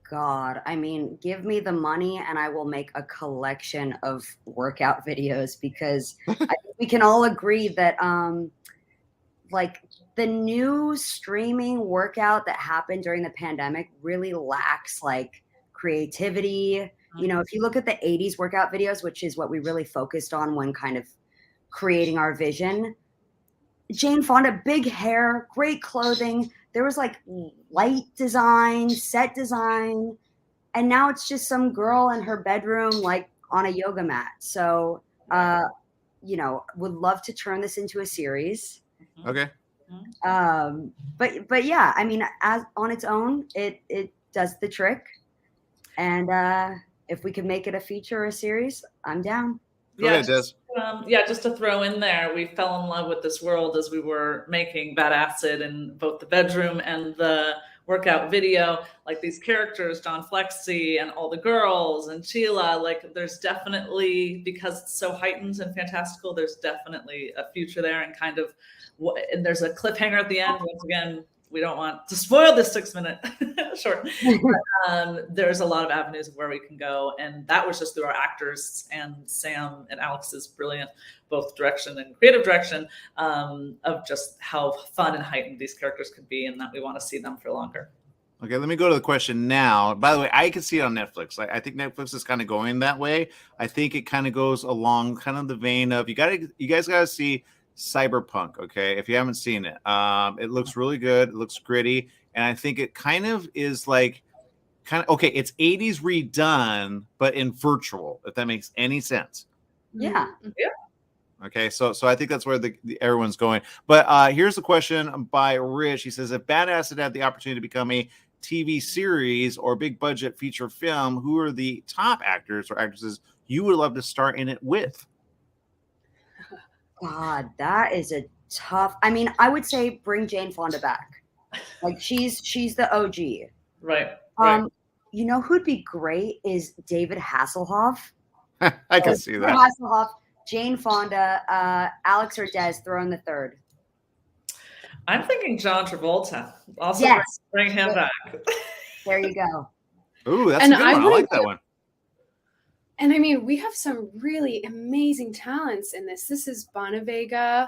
God, I mean, give me the money and I will make a collection of workout videos, because I think we can all agree that like the new streaming workout that happened during the pandemic really lacks like creativity. You know, if you look at the 80s workout videos, which is what we really focused on when kind of creating our vision, Jane Fonda, big hair, great clothing. There was like light design, set design, and now it's just some girl in her bedroom, like on a yoga mat. So, you know, would love to turn this into a series. Okay. But yeah, I mean, as on its own, it does the trick. And if we could make it a feature or a series, I'm down. Yeah, just to throw in there, we fell in love with this world as we were making Bad Acid in both the bedroom and the workout video. Like these characters, John Flexi and all the girls and Sheila, like there's definitely, because it's so heightened and fantastical, there's definitely a future there, and kind of, and there's a cliffhanger at the end. Once again, we don't want to spoil this 6-minute short. There's a lot of avenues of where we can go. And that was just through our actors and Sam and Alex's brilliant, both direction and creative direction, of just how fun and heightened these characters could be, and that we want to see them for longer. Okay, let me go to the question now. By the way, I can see it on Netflix. I think Netflix is kind of going that way. I think it kind of goes along kind of the vein of, you guys got to see Cyberpunk, okay? If you haven't seen it, it looks really good. It looks gritty, and I think it kind of is like, okay, it's 80s redone, but in virtual. If that makes any sense. Yeah. Okay, so I think that's where everyone's going. But here's the question by Rich. He says, if Bad Acid had the opportunity to become a TV series or big budget feature film, who are the top actors or actresses you would love to star in it with? God, that is a tough. I mean, I would say bring Jane Fonda back. Like she's the OG. Right. You know who'd be great is David Hasselhoff. I can see that. Hasselhoff, Jane Fonda, Alex or Des, throw in the third. I'm thinking John Travolta. Also, yes. bring him back. There you go. Ooh, that's a good one. I like that one. And I mean, we have some really amazing talents in this. This is Bonavega.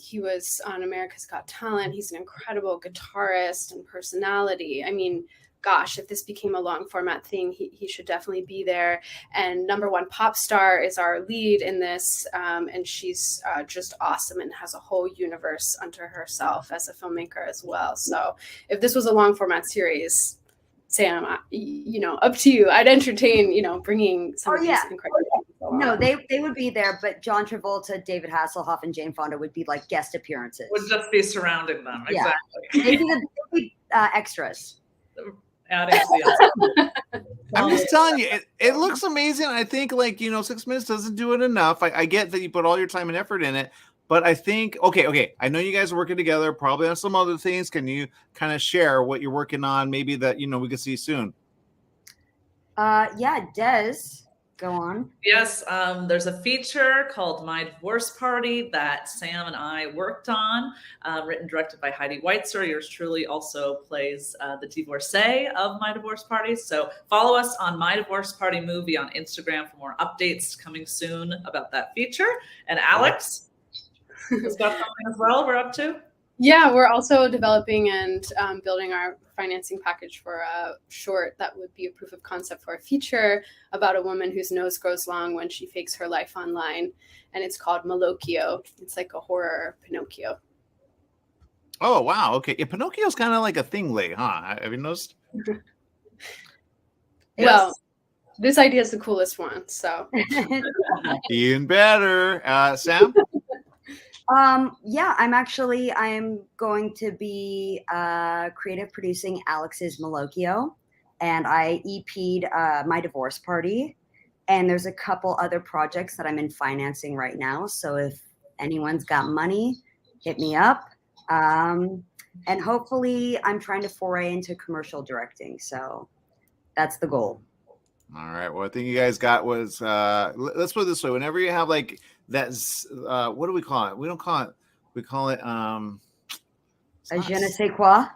He was on America's Got Talent. He's an incredible guitarist and personality. I mean, gosh, if this became a long format thing, he should definitely be there. And number one pop star is our lead in this. And she's just awesome and has a whole universe unto herself as a filmmaker as well. So if this was a long format series, Sam, you know, up to you. I'd entertain, you know, bringing some of these incredible people. No, they would be there, but John Travolta, David Hasselhoff, and Jane Fonda would be like guest appearances. Would just be surrounding them, yeah. Exactly. They'd be extras. Adding I'm just telling you, it looks amazing. I think, like, you know, 6 minutes doesn't do it enough. I get that you put all your time and effort in it, But I think okay. I know you guys are working together, probably on some other things. Can you kind of share what you're working on? Maybe that we can see soon. Yeah, Des, go on. Yes, there's a feature called My Divorce Party that Sam and I worked on, written directed by Heidi Weitzer. Yours truly also plays the divorcee of My Divorce Party. So follow us on My Divorce Party Movie on Instagram for more updates coming soon about that feature. And Alex has got something as well we're up to. Yeah, we're also developing and building our financing package for a short that would be a proof of concept for a feature about a woman whose nose grows long when she fakes her life online. And it's called Malocchio. It's like a horror Pinocchio. Oh, wow. Okay. Yeah, Pinocchio's kind of like a thing lately, huh? Have you noticed? Well, this idea is the coolest one. So even better. Sam? Yeah, I'm going to be creative producing Alex's Malocchio, and I EP'd My Divorce Party, and there's a couple other projects that I'm in financing right now. So if anyone's got money, hit me up. And hopefully I'm trying to foray into commercial directing. So that's the goal. All right. Well, I think you guys got was let's put it this way. Whenever you have like that's what do we call it? We don't call it. We call it a je ne sais quoi.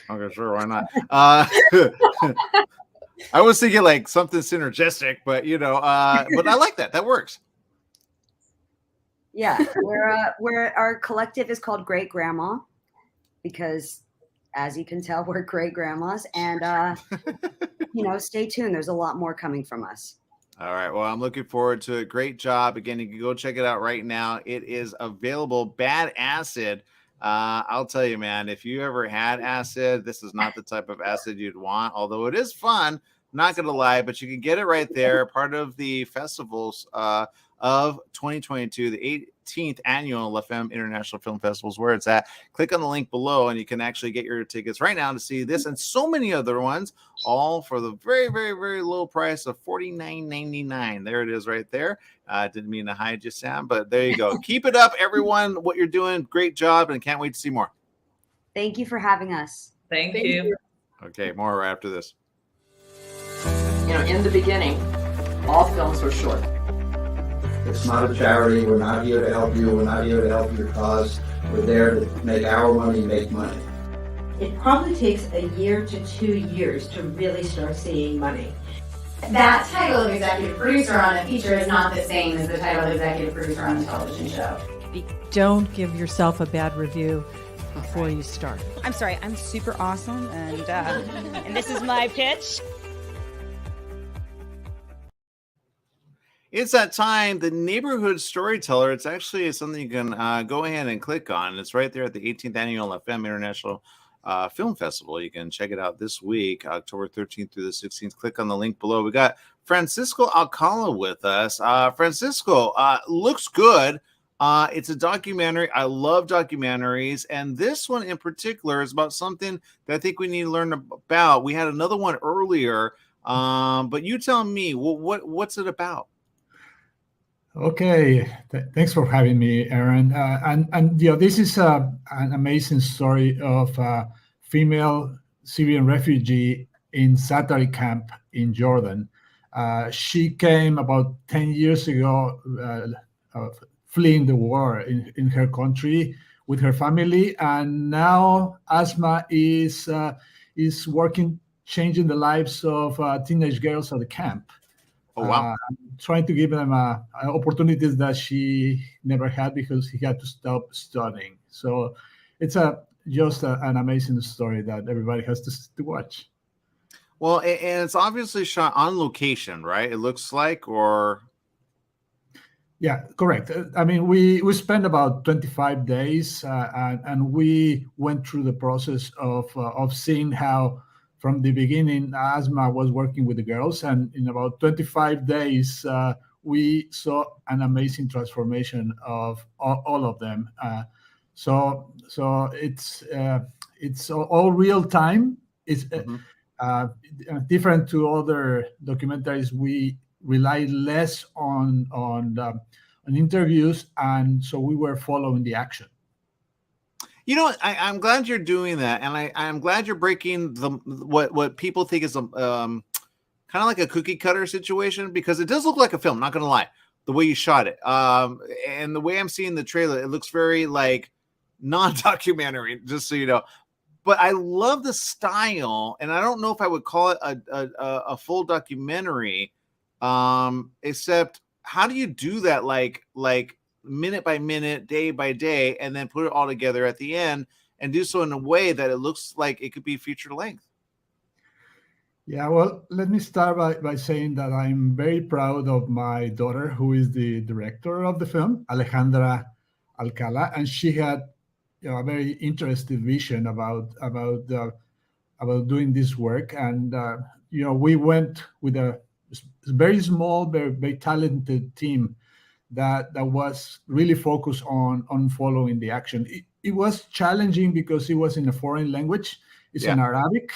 Okay, sure, why not? I was thinking like something synergistic, but but I like that. That works. Yeah, we're our collective is called Great Grandma because, as you can tell, we're great grandmas, and stay tuned. There's a lot more coming from us. All right. Well, I'm looking forward to it. Great job. Again, you can go check it out right now. It is available. Bad Acid. I'll tell you, man, if you ever had acid, this is not the type of acid you'd want, although it is fun. Not going to lie, but you can get it right there. Part of the festivals of 2022, the 18th annual La Femme International Film Festival is where it's at. Click on the link below and you can actually get your tickets right now to see this and so many other ones, all for the very, very, very low price of $49.99. There it is right there. Didn't mean to hide you, Sam, but there you go. Keep it up, everyone. What you're doing, great job, and can't wait to see more. Thank you for having us. Thank you. Okay, more right after this. In the beginning, all films were short. It's not a charity. We're not here to help you. We're not here to help your cause. We're there to make our money make money. It probably takes a year to 2 years to really start seeing money. That title of executive producer on a feature is not the same as the title of executive producer on a television show. Don't give yourself a bad review before you start. I'm sorry, I'm super awesome, and this is my pitch. It's that time, the neighborhood storyteller. It's actually something you can go ahead and click on. It's right there at the 18th annual La Femme International Film Festival. You can check it out this week, October 13th through the 16th. Click on the link below. We got Francisco Alcala with us. Francisco, looks good. It's a documentary. I love documentaries. And this one in particular is about something that I think we need to learn about. We had another one earlier, but you tell me, what's it about? Okay, thanks for having me, Aaron. This is an amazing story of a female Syrian refugee in Satari camp in Jordan. She came about 10 years ago, fleeing the war in her country with her family, and now Asma is working, changing the lives of teenage girls at the camp. Oh, wow. Trying to give them opportunities that she never had because he had to stop studying. So it's just an amazing story that everybody has to watch. Well, and it's obviously shot on location, right? It looks like, or... Yeah, correct. I mean, we spent about 25 days and we went through the process of seeing how from the beginning, Asma was working with the girls, and in about 25 days, we saw an amazing transformation of all of them. So it's all real time. It's different to other documentaries. We rely less on interviews, and so we were following the action. You know, I'm glad you're doing that, and I'm glad you're breaking what people think is kind of like a cookie cutter situation, because it does look like a film. Not gonna lie, the way you shot it, and the way I'm seeing the trailer, it looks very like non-documentary. Just so you know. But I love the style, and I don't know if I would call it a full documentary, except how do you do that like minute by minute, day by day, and then put it all together at the end and do so in a way that it looks like it could be feature length? Yeah, well, let me start by saying that I'm very proud of my daughter, who is the director of the film, Alejandra Alcala, and she had a very interesting vision about doing this work. And we went with a very small, very talented team that was really focused on following the action. It was challenging because it was in a foreign language. It's in Arabic,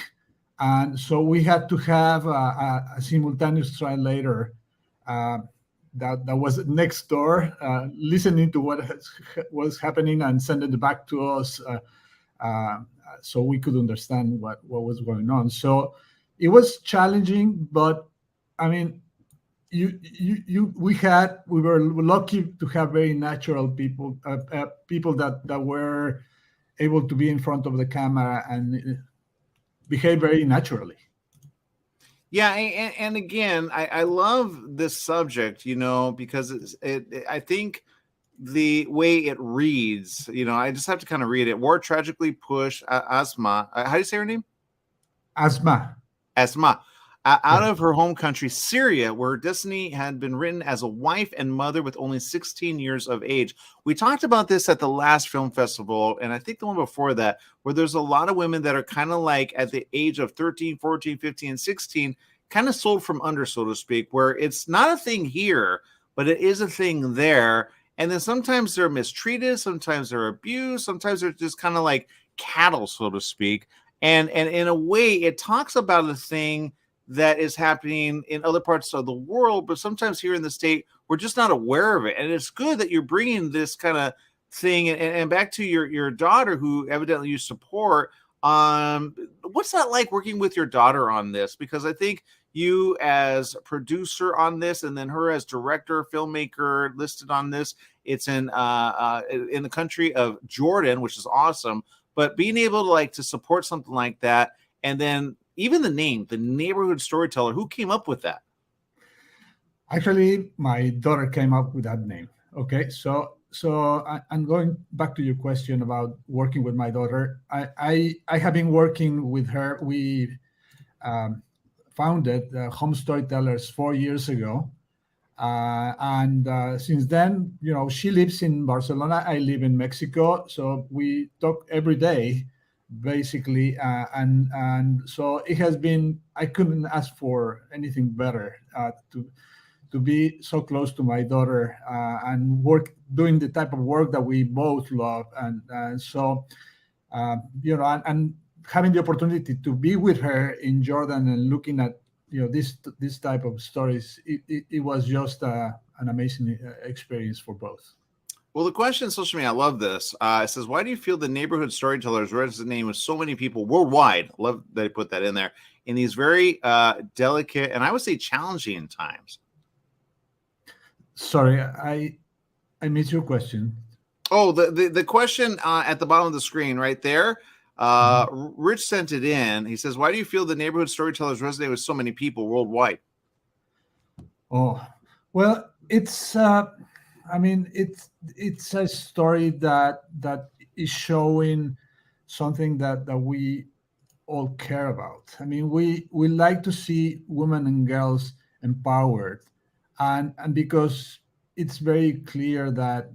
and so we had to have a simultaneous translator that was next door, listening to what was happening and sending it back to us, so we could understand what was going on. So it was challenging, but I mean, we were lucky to have very natural people, people that were able to be in front of the camera and behave very naturally. Yeah, and again, I love this subject, because I think the way it reads, I just have to kind of read it. War tragically pushed Asma. How do you say her name? Asma. Out of her home country, Syria, where her destiny had been written as a wife and mother with only 16 years of age. We talked about this at the last film festival, and I think the one before that, where there's a lot of women that are kind of like at the age of 13, 14, 15, and 16, kind of sold from under, so to speak, where it's not a thing here, but it is a thing there. And then sometimes they're mistreated, sometimes they're abused, sometimes they're just kind of like cattle, so to speak. And in a way, it talks about a thing that is happening in other parts of the world, but sometimes here in the state, we're just not aware of it. And it's good that you're bringing this kind of thing. And back to your daughter, who evidently you support. What's that like working with your daughter on this? Because I think you as producer on this, and then her as director, filmmaker listed on this. It's in the country of Jordan, which is awesome. But being able to support something like that, and then even the name, the neighborhood storyteller, who came up with that? Actually, my daughter came up with that name. Okay, so I'm going back to your question about working with my daughter. I have been working with her. We founded Home Storytellers 4 years ago, and since then, she lives in Barcelona. I live in Mexico, so we talk every day, basically, and so it has been. I couldn't ask for anything better to be so close to my daughter and doing the type of work that we both love, and so and having the opportunity to be with her in Jordan and looking at this type of stories, it was just an amazing experience for both. Well, the question in social media, I love this. It says, why do you feel the neighborhood storytellers resonate with so many people worldwide? Love that they put that in there in these very delicate and I would say challenging times. Sorry, I missed your question. Oh, the question at the bottom of the screen right there. Rich sent it in. He says, why do you feel the neighborhood storytellers resonate with so many people worldwide? Oh, well, it's it's a story that is showing something that we all care about. I mean, we like to see women and girls empowered, and because it's very clear that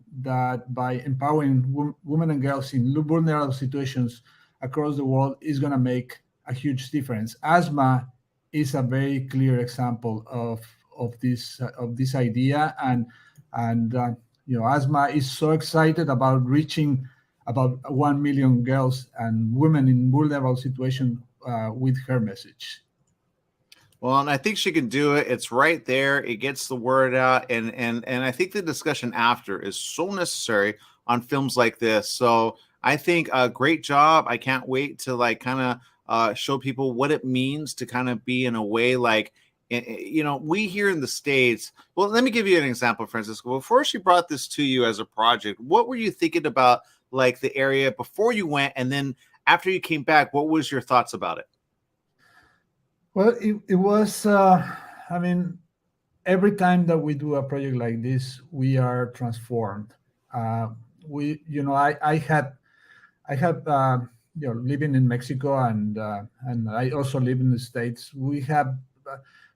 by empowering women and girls in vulnerable situations across the world is going to make a huge difference. Asma is a very clear example of this idea, and Asma is so excited about reaching about 1 million girls and women in vulnerable situations with her message. Well, and I think she can do it. It's right there. It gets the word out, and I think the discussion after is so necessary on films like this. So I think a great job. I can't wait to like kind of show people what it means to kind of be in a way like, you know, we here in the States. Well, let me give you an example, Francisco. Before she brought this to you as a project, what were you thinking about, like the area before you went, and then after you came back, what was your thoughts about it? Well, it was, I mean, every time that we do a project like this, we are transformed. You know, I had, you know, living in Mexico and I also live in the States. We have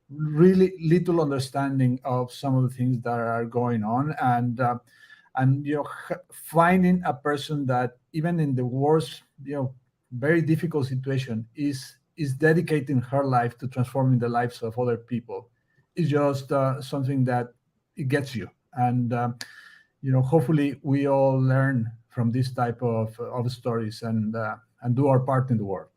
really little understanding of some of the things that are going on, and you know, finding a person that even in the worst, you know, very difficult situation is dedicating her life to transforming the lives of other people is just something that it gets you. And you know, hopefully we all learn from this type of stories and do our part in the world.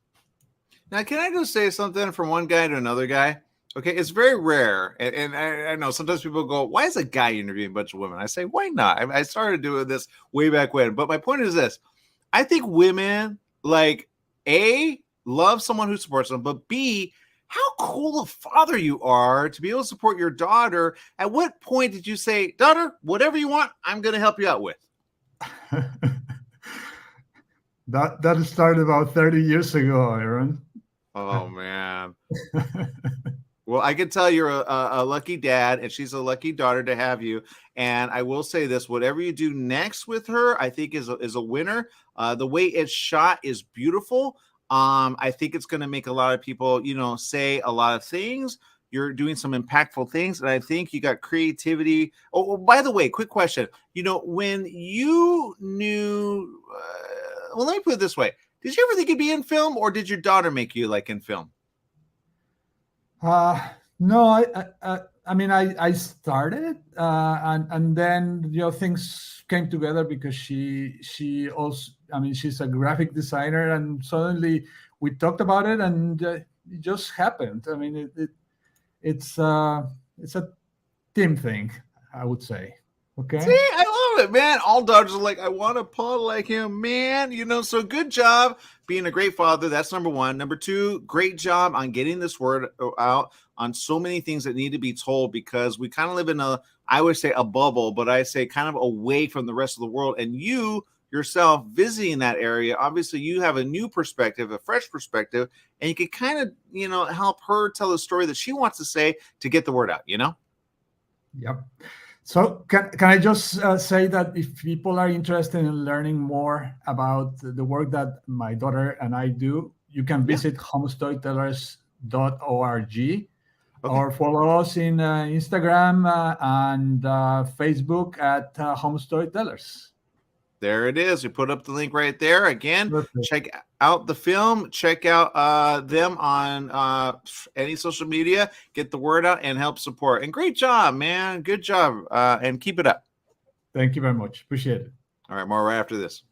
Now, can I just say something from one guy to another guy? Okay, it's very rare, and I know sometimes people go, "Why is a guy interviewing a bunch of women?" I say, "Why not?" I started doing this way back when, but my point is this: I think women like love someone who supports them, but B, how cool a father you are to be able to support your daughter. At what point did you say, "Daughter, whatever you want, I'm going to help you out with"? That started about 30 years ago, Aaron. Oh man. Well, I can tell you're a lucky dad, and she's a lucky daughter to have you. And I will say this: whatever you do next with her, I think is a winner. The way it's shot is beautiful. I think it's going to make a lot of people, you know, say a lot of things. You're doing some impactful things, and I think you got creativity. Oh, by the way, quick question. You know, when you knew, well, let me put it this way. Did you ever think you'd be in film, or did your daughter make you like in film? No, I mean, I started, and then, you know, things came together because she also, I mean, she's a graphic designer, and suddenly we talked about it, and it just happened. I mean, it's a team thing, I would say. Okay. See, I love it, man. All daughters are like, I want a Paul like him, man. You know, so good job being a great father. That's number one. Number two, great job on getting this word out on so many things that need to be told, because we kind of live in I would say a bubble, but I say kind of away from the rest of the world. And you yourself visiting that area, obviously you have a new perspective, a fresh perspective, and you can kind of, you know, help her tell the story that she wants to say to get the word out, you know? Yep. So can I just say that if people are interested in learning more about the work that my daughter and I do, you can visit homestorytellers.org or follow us in Instagram and Facebook at Home Storytellers. There it is. We put up the link right there. Again, check out the film. Check out them on any social media. Get the word out and help support. And great job, man. Good job. And keep it up. Thank you very much. Appreciate it. All right, more right after this.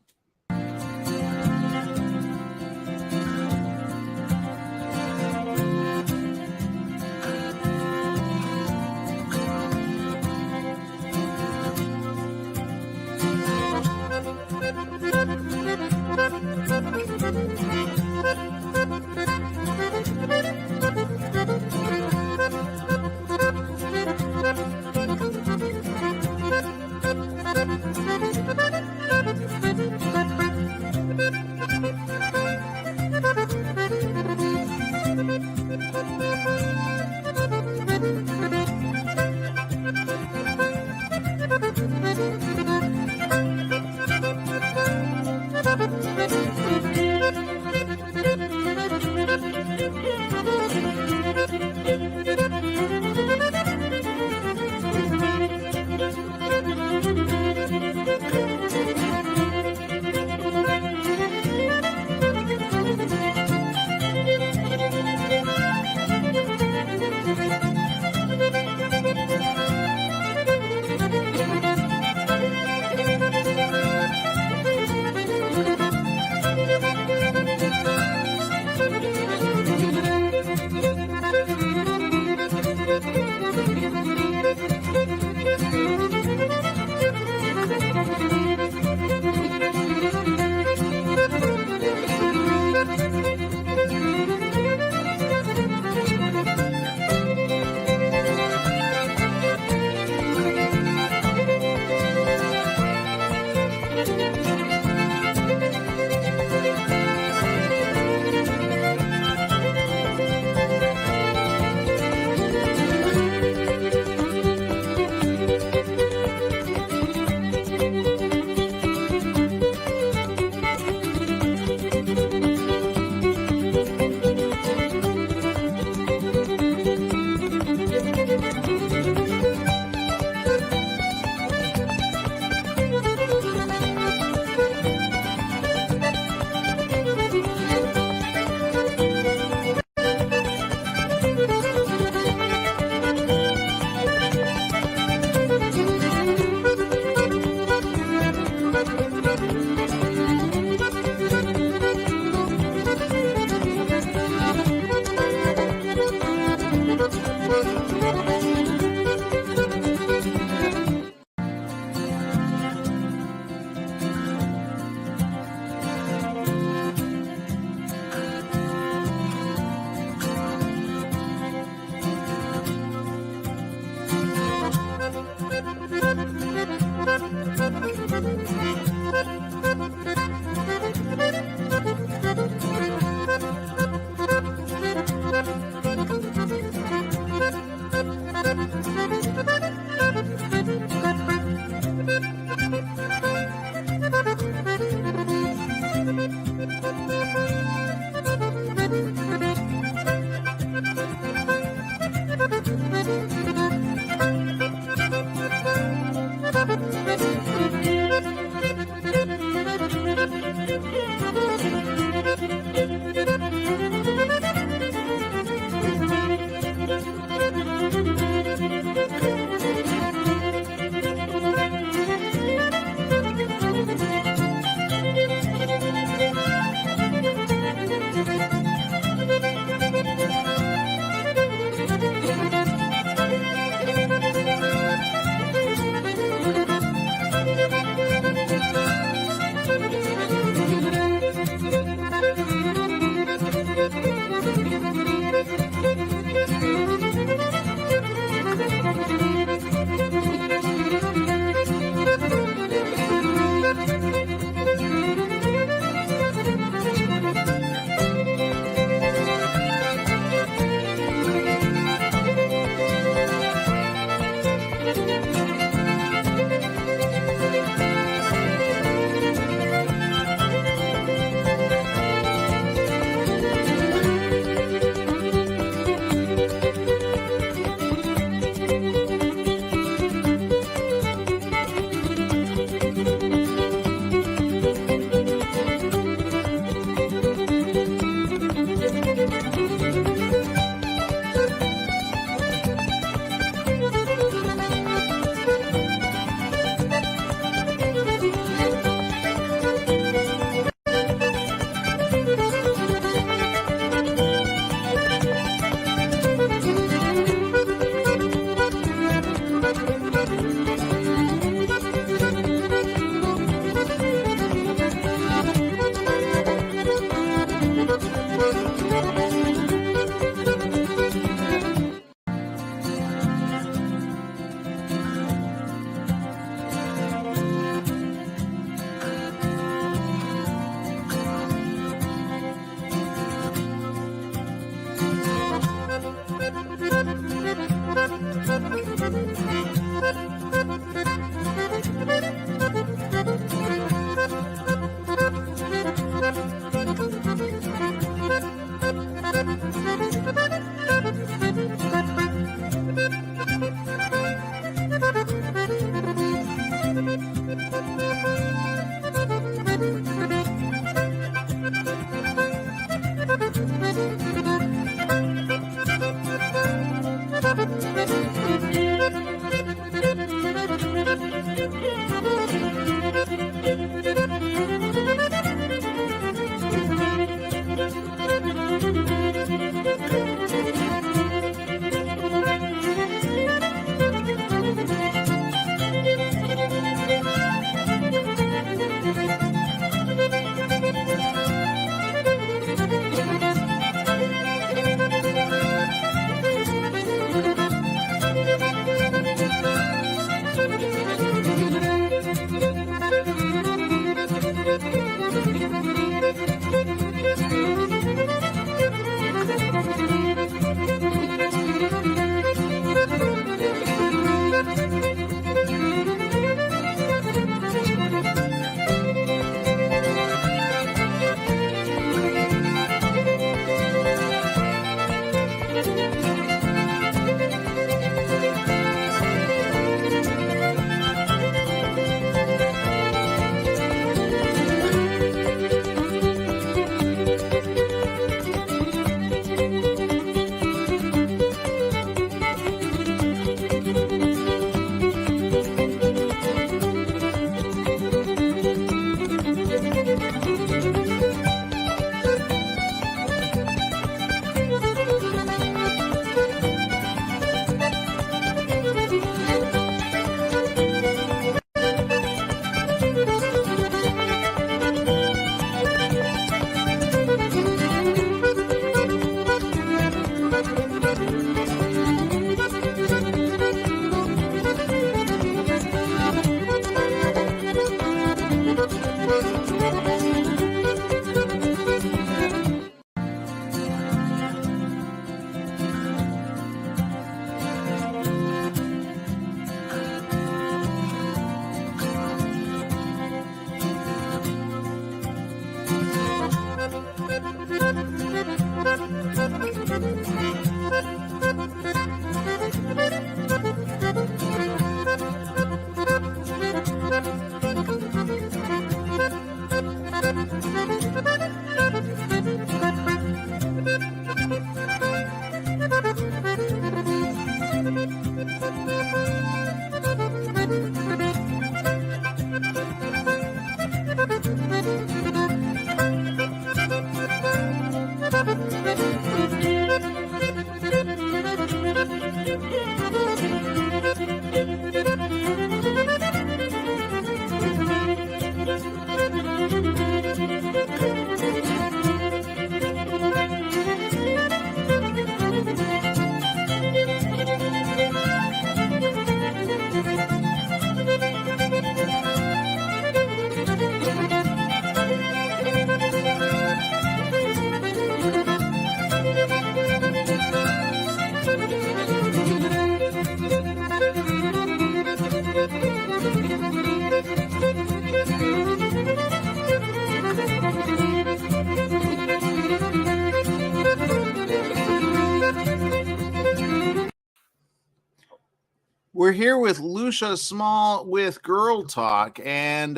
We're here with Lucia Small with Girl Talk, and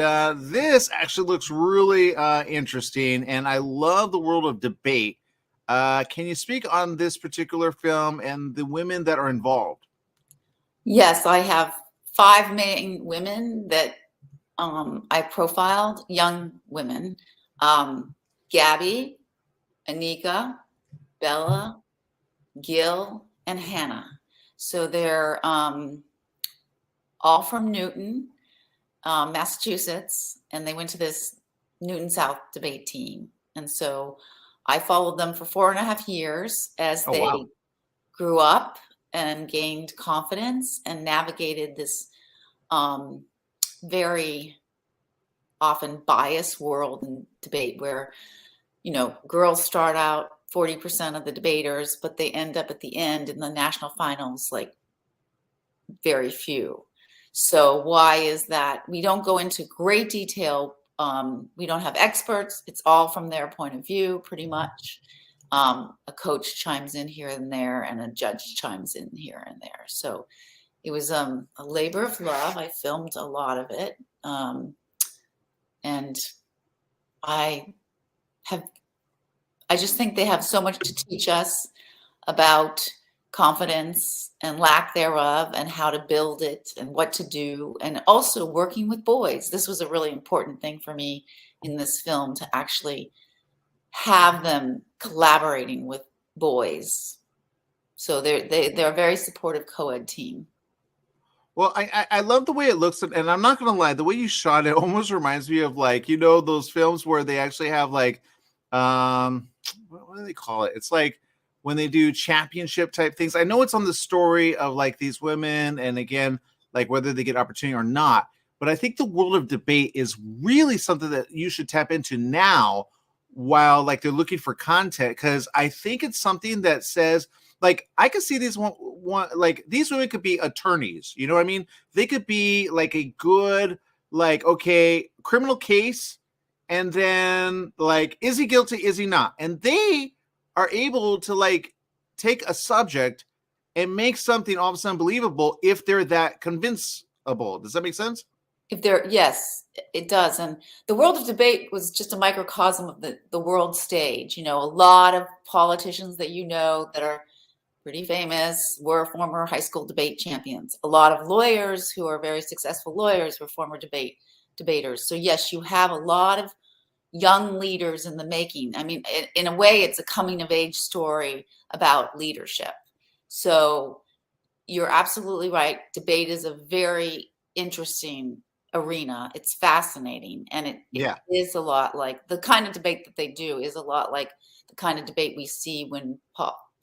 this actually looks really interesting, and I love the world of debate. Can you speak on this particular film and the women that are involved? Yes, I have 5 main women that I profiled, young women. Gabby, Anika, Bella, Gil, and Hannah. So they're all from Newton, Massachusetts, and they went to this Newton South debate team. And so I followed them for 4.5 years as they grew up and gained confidence and navigated this very often biased world in debate where, you know, girls start out 40% of the debaters, but they end up at the end in the national finals, like very few. So why is that? We don't go into great detail. We don't have experts. It's all from their point of view, pretty much. A coach chimes in here and there, and a judge chimes in here and there. So it was a labor of love. I filmed a lot of it. And I just think they have so much to teach us about confidence and lack thereof and how to build it and what to do, and also working with boys. This was a really important thing for me in this film, to actually have them collaborating with boys. So they're a very supportive co-ed team. Well, I love the way it looks, and I'm not gonna lie, the way you shot it almost reminds me of, like, you know, those films where they actually have, like, what do they call it? It's like when they do championship type things. I know it's on the story of, like, these women, and again, like, whether they get opportunity or not. But I think the world of debate is really something that you should tap into now, while, like, they're looking for content, because I think it's something that says, like, I could see these like these women could be attorneys, you know what I mean? They could be like a good, like, okay, criminal case, and then, like, is he guilty, is he not? And they are able to, like, take a subject and make something all of a sudden believable if they're that convincible. Does that make sense? Yes, it does. And the world of debate was just a microcosm of the world stage. You know, a lot of politicians that you know that are pretty famous were former high school debate champions. A lot of lawyers who are very successful lawyers were former debaters. So yes, you have a lot of young leaders in the making. I mean, in a way, it's a coming of age story about leadership. So you're absolutely right. Debate is a very interesting arena. It's fascinating. And it is a lot like the kind of debate that they do is a lot like the kind of debate we see when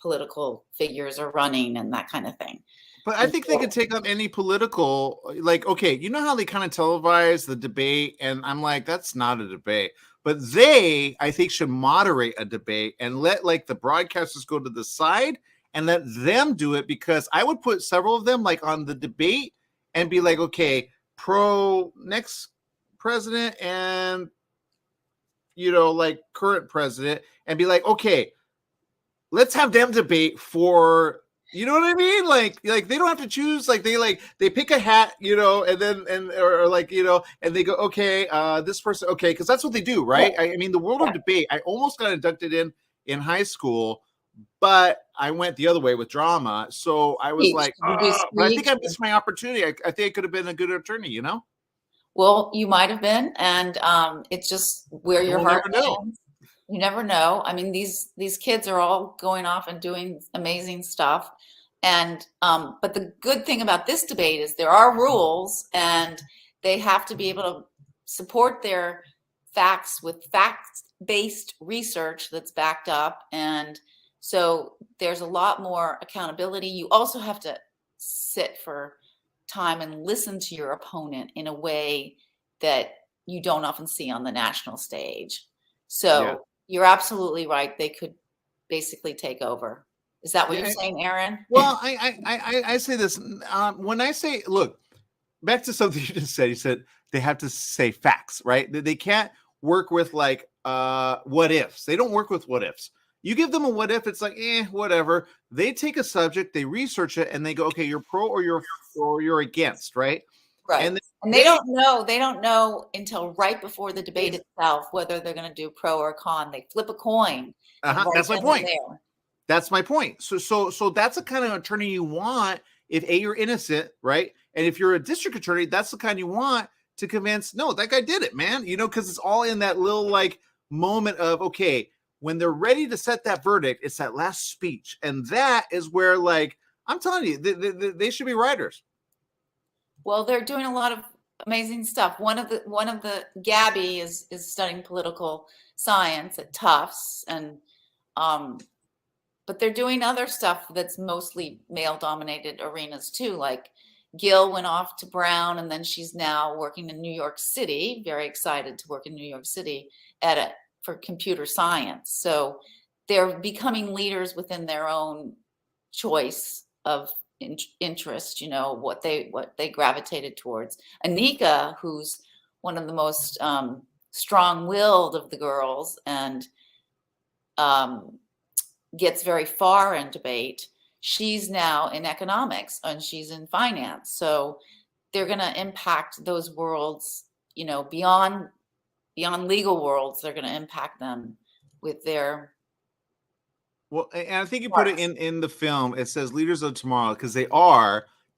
political figures are running and that kind of thing. But I think they could take up any political, like, okay, you know how they kind of televise the debate, and I'm like, that's not a debate. But they, I think, should moderate a debate and let, like, the broadcasters go to the side and let them do it, because I would put several of them, like, on the debate and be like, okay, pro next president and, you know, like, current president, and be like, okay, let's have them debate for, you know what I mean? Like they don't have to choose. Like they pick a hat, you know, and then or like, you know, and they go, okay, this person, okay, because that's what they do, right? I mean, the world of debate. I almost got inducted in high school, but I went the other way with drama. So I was like, but I think I missed my opportunity. I think I could have been a good attorney, you know. Well, you might have been, and it's just where your heart lands. You never know. I mean, these kids are all going off and doing amazing stuff. And but the good thing about this debate is there are rules, and they have to be able to support their facts with fact-based research that's backed up. And so there's a lot more accountability. You also have to sit for time and listen to your opponent in a way that you don't often see on the national stage. So you're absolutely right. They could basically take over. Is that what you're saying, Aaron? Well, I say this when I say, look, back to something you just said. You said they have to say facts, right? They can't work with, like, what ifs. They don't work with what ifs. You give them a what if, it's like, whatever. They take a subject, they research it, and they go, okay, you're pro or you're against, right? Right. And And they don't know until right before the debate itself whether they're going to do pro or con. They flip a coin. That's my point. That's my point. So that's the kind of attorney you want if you're innocent, right? And if you're a district attorney, that's the kind you want to convince, no, that guy did it, man. Because it's all in that little like moment of, okay, when they're ready to set that verdict, it's that last speech. And that is where, like, I'm telling you, they should be writers. Well, they're doing a lot of amazing stuff. One of the Gabby is studying political science at Tufts, and but they're doing other stuff that's mostly male-dominated arenas too. Like Gil went off to Brown, and then she's now working in New York City. Very excited to work in New York City for computer science. So they're becoming leaders within their own choice of interest, what they gravitated towards. Anika, who's one of the most strong-willed of the girls and gets very far in debate, she's now in economics and she's in finance. So they're going to impact those worlds, beyond legal worlds. They're going to impact them with their. Well, and I think you put it in the film. It says leaders of tomorrow, because they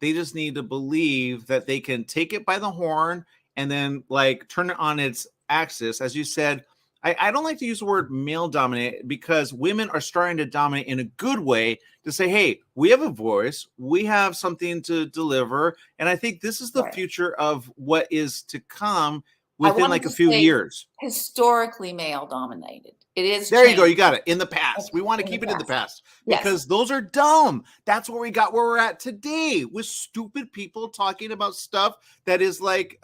just need to believe that they can take it by the horn and then like turn it on its axis. As you said, I don't like to use the word male dominate, because women are starting to dominate in a good way to say, hey, we have a voice, we have something to deliver. And I think this is the future of what is to come within like a few years. Historically male dominated. It is. There you go. You got it. In the past. We want to keep it in the past because those are dumb. That's where we got where we're at today, with stupid people talking about stuff that is like,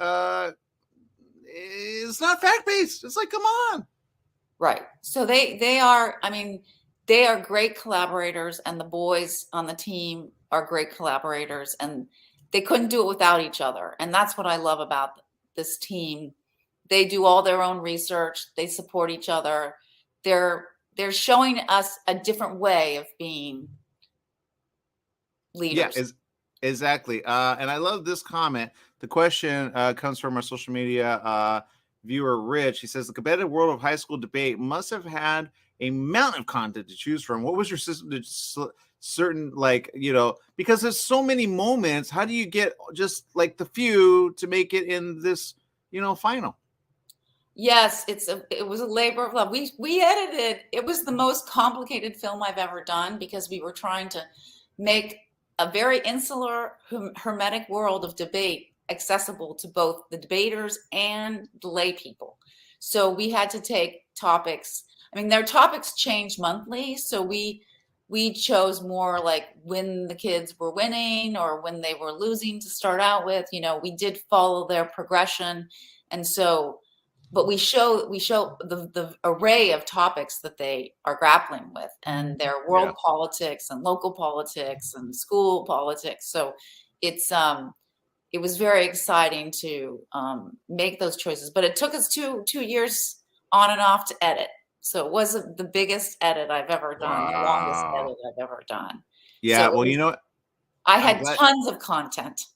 it's not fact-based. It's like, come on. Right. So they are, they are great collaborators, and the boys on the team are great collaborators, and they couldn't do it without each other. And that's what I love about this team. They do all their own research. They support each other. They're showing us a different way of being leaders. Yeah, exactly. And I love this comment. The question comes from our social media viewer, Rich. He says, the competitive world of high school debate must have had a mountain of content to choose from. What was your system to certain, because there's so many moments. How do you get just like the few to make it in this, final? Yes, it was a labor of love. We edited. It was the most complicated film I've ever done, because we were trying to make a very insular, hermetic world of debate accessible to both the debaters and the lay people. So we had to take topics. Their topics change monthly. So we chose more like when the kids were winning or when they were losing to start out with. We did follow their progression, and so. But we show the array of topics that they are grappling with, and their world politics and local politics and school politics. So it was very exciting to make those choices. But it took us two years on and off to edit. So it wasn't the biggest edit I've ever done, the longest edit I've ever done. Yeah, so well, I had tons of content.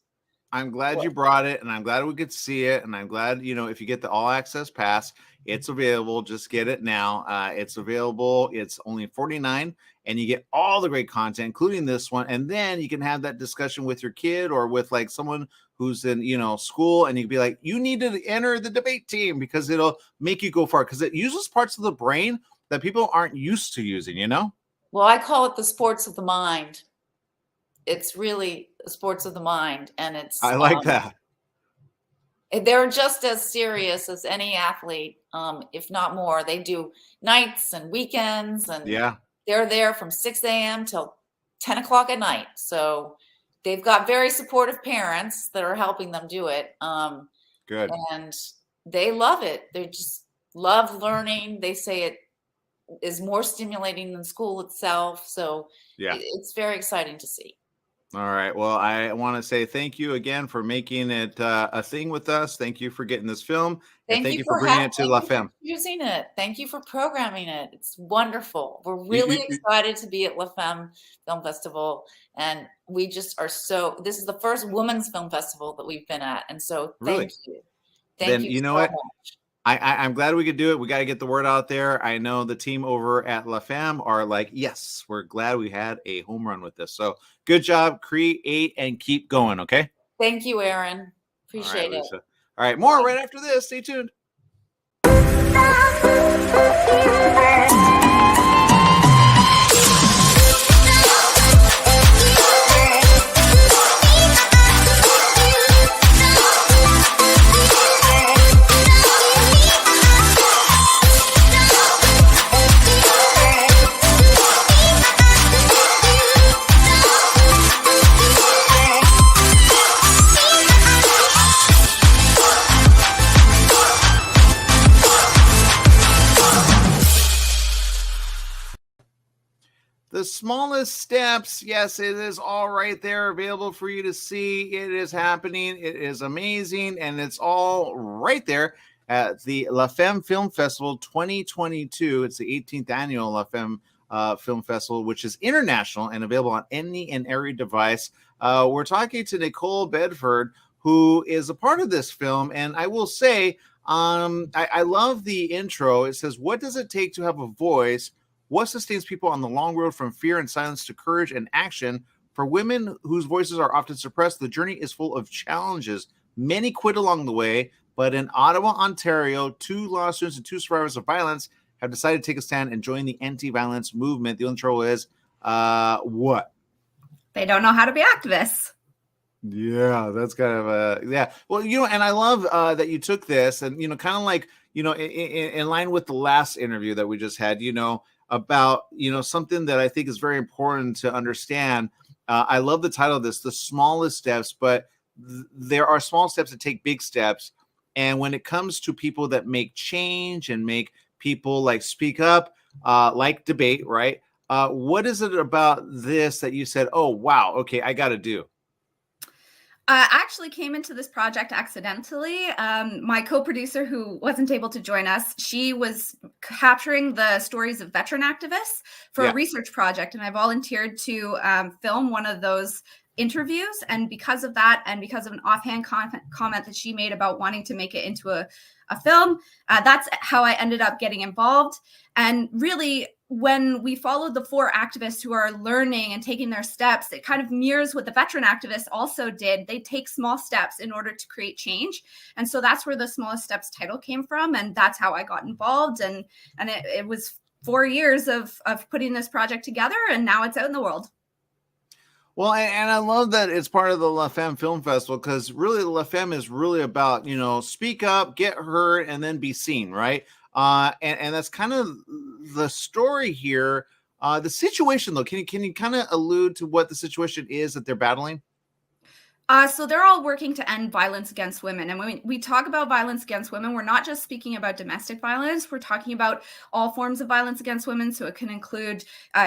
I'm glad you brought it, and I'm glad we could see it, and I'm glad, if you get the all access pass, it's available. Just get it now. It's available. It's only $49, and you get all the great content, including this one. And then you can have that discussion with your kid or with like someone who's in, school, and you can be like, you need to enter the debate team, because it'll make you go far, because it uses parts of the brain that people aren't used to using, Well, I call it the sports of the mind. It's really sports of the mind, and I like that. They're just as serious as any athlete, if not more. They do nights and weekends, and they're there from 6 a.m. till 10 o'clock at night. So they've got very supportive parents that are helping them do it. Good. And they love it. They just love learning. They say it is more stimulating than school itself. So it's very exciting to see. All right. Well, I want to say thank you again for making it a thing with us. Thank you for getting this film, and thank you for bringing it to La Femme. Using it. Thank you for programming it. It's wonderful. We're really excited to be at La Femme Film Festival, and we just are so. This is the first women's film festival that we've been at, and so thank you. Thank you. You know so what? much. I'm glad we could do it. We got to get the word out there. I know the team over at La Femme are like, yes, we're glad we had a home run with this. So good job, create and keep going. Okay. Thank you, Aaron. Appreciate it. Lisa. All right. More right after this. Stay tuned. The smallest steps, yes, it is all right there available for you to see. It is happening. It is amazing. And it's all right there at the La Femme Film Festival 2022. It's the 18th annual La Femme Film Festival, which is international and available on any and every device. We're talking to Nicole Bedford, who is a part of this film. And I will say, I love the intro. It says, what does it take to have a voice? What sustains people on the long road from fear and silence to courage and action? For women whose voices are often suppressed, the journey is full of challenges. Many quit along the way, but in Ottawa, Ontario, 2 law students and 2 survivors of violence have decided to take a stand and join the anti-violence movement. The only trouble is, what? They don't know how to be activists. Yeah, that's kind of yeah. Well, and I love that you took this and, kind of like, in line with the last interview that we just had, about something that I think is very important to understand. I love the title of this, The Smallest Steps, but there are small steps that take big steps. And when it comes to people that make change and make people like speak up, like debate, right? What is it about this that you said, oh, wow, okay, I got to do? I actually came into this project accidentally. My co-producer, who wasn't able to join us, she was capturing the stories of veteran activists for a research project, and I volunteered to film one of those interviews. And because of that, and because of an offhand comment that she made about wanting to make it into a film, that's how I ended up getting involved. And really, when we followed the 4 activists who are learning and taking their steps, it kind of mirrors what the veteran activists also did. They take small steps in order to create change. And so that's where the Smallest Steps title came from. And that's how I got involved. And it was 4 years of putting this project together. And now it's out in the world. Well, and I love that it's part of the La Femme Film Festival, because really La Femme is really about, speak up, get heard, and then be seen, right? And that's kind of the story here. The situation, though, can you kind of allude to what the situation is that they're battling? So they're all working to end violence against women. And when we talk about violence against women, we're not just speaking about domestic violence. We're talking about all forms of violence against women. So it can include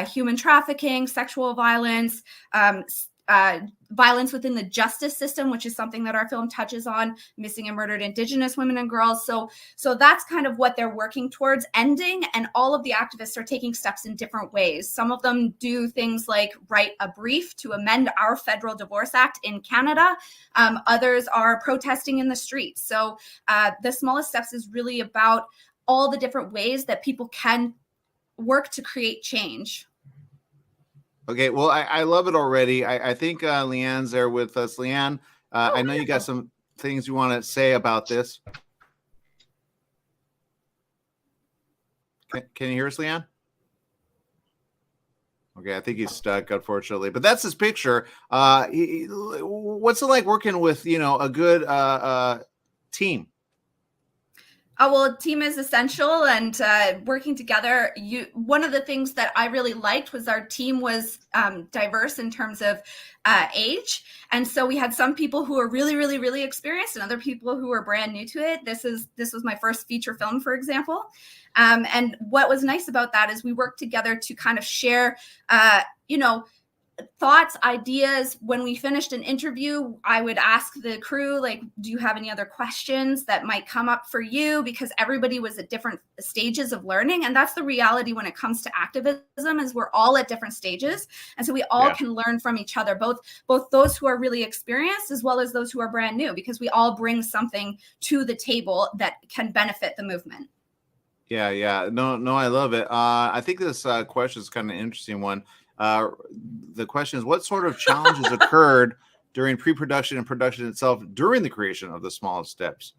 human trafficking, sexual violence, violence within the justice system, which is something that our film touches on, missing and murdered Indigenous women and girls. So that's kind of what they're working towards ending. And all of the activists are taking steps in different ways. Some of them do things like write a brief to amend our federal divorce act in Canada. Others are protesting in the streets. So the Smallest Steps is really about all the different ways that people can work to create change. Okay, well, I love it already. I think Leanne's there with us. Leanne, I know you got some things you want to say about this. Can you hear us, Leanne? Okay, I think he's stuck, unfortunately. But that's his picture. What's it like working with, a good team? Well, a team is essential, and working together. One of the things that I really liked was our team was diverse in terms of age, and so we had some people who are really, really, really experienced, and other people who are brand new to it. This was my first feature film, for example, and what was nice about that is we worked together to kind of share, thoughts, ideas. When we finished an interview, I would ask the crew, like, do you have any other questions that might come up for you? Because everybody was at different stages of learning. And that's the reality when it comes to activism, is we're all at different stages. And so we all can learn from each other, both those who are really experienced as well as those who are brand new, because we all bring something to the table that can benefit the movement. Yeah. No, I love it. I think this question is kind of an interesting one. The question is, what sort of challenges occurred during pre-production and production itself during the creation of The Smallest Steps?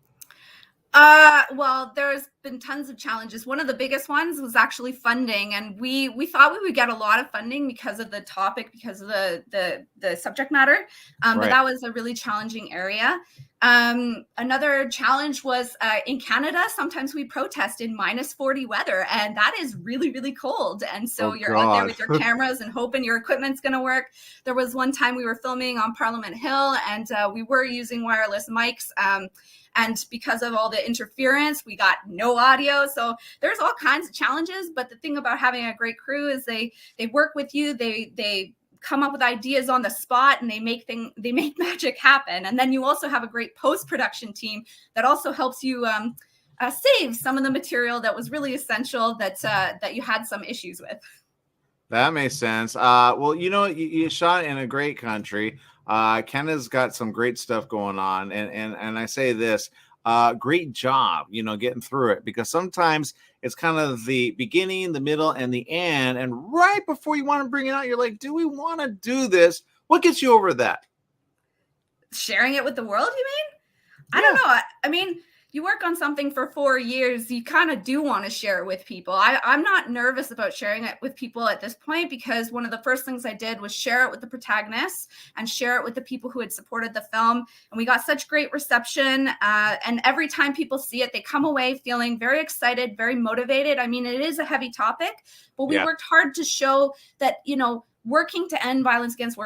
Well, there's been tons of challenges. One of the biggest ones was actually funding, and we thought we would get a lot of funding because of the topic, because of the subject matter, but that was a really challenging area. Another challenge was in Canada, sometimes we protest in -40 weather, and that is really, really cold. And so you're out there with your cameras and hoping your equipment's going to work. There was one time we were filming on Parliament Hill, and we were using wireless mics. And because of all the interference, we got no audio. So there's all kinds of challenges. But the thing about having a great crew is they work with you. They come up with ideas on the spot, and they make magic happen. And then you also have a great post-production team that also helps you save some of the material that was really essential that you had some issues with. That makes sense. Well, you shot in a great country. Canada's got some great stuff going on, and I say this, great job, getting through it, because sometimes it's kind of the beginning, the middle, and the end, and right before you want to bring it out, you're like, do we want to do this? What gets you over that? Sharing it with the world, you mean? I don't know. I mean, you work on something for 4 years, you kind of do want to share it with people. I'm not nervous about sharing it with people at this point, because one of the first things I did was share it with the protagonists and share it with the people who had supported the film. And we got such great reception. And every time people see it, they come away feeling very excited, very motivated. I mean, it is a heavy topic, but we worked hard to show that, working to end violence against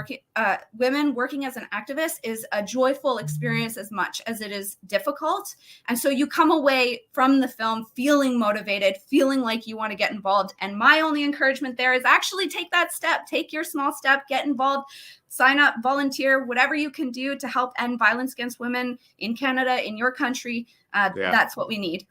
women, working as an activist, is a joyful experience as much as it is difficult. And so you come away from the film feeling motivated, feeling like you want to get involved. And my only encouragement there is actually take that step, take your small step, get involved, sign up, volunteer, whatever you can do to help end violence against women in Canada, in your country. That's what we need.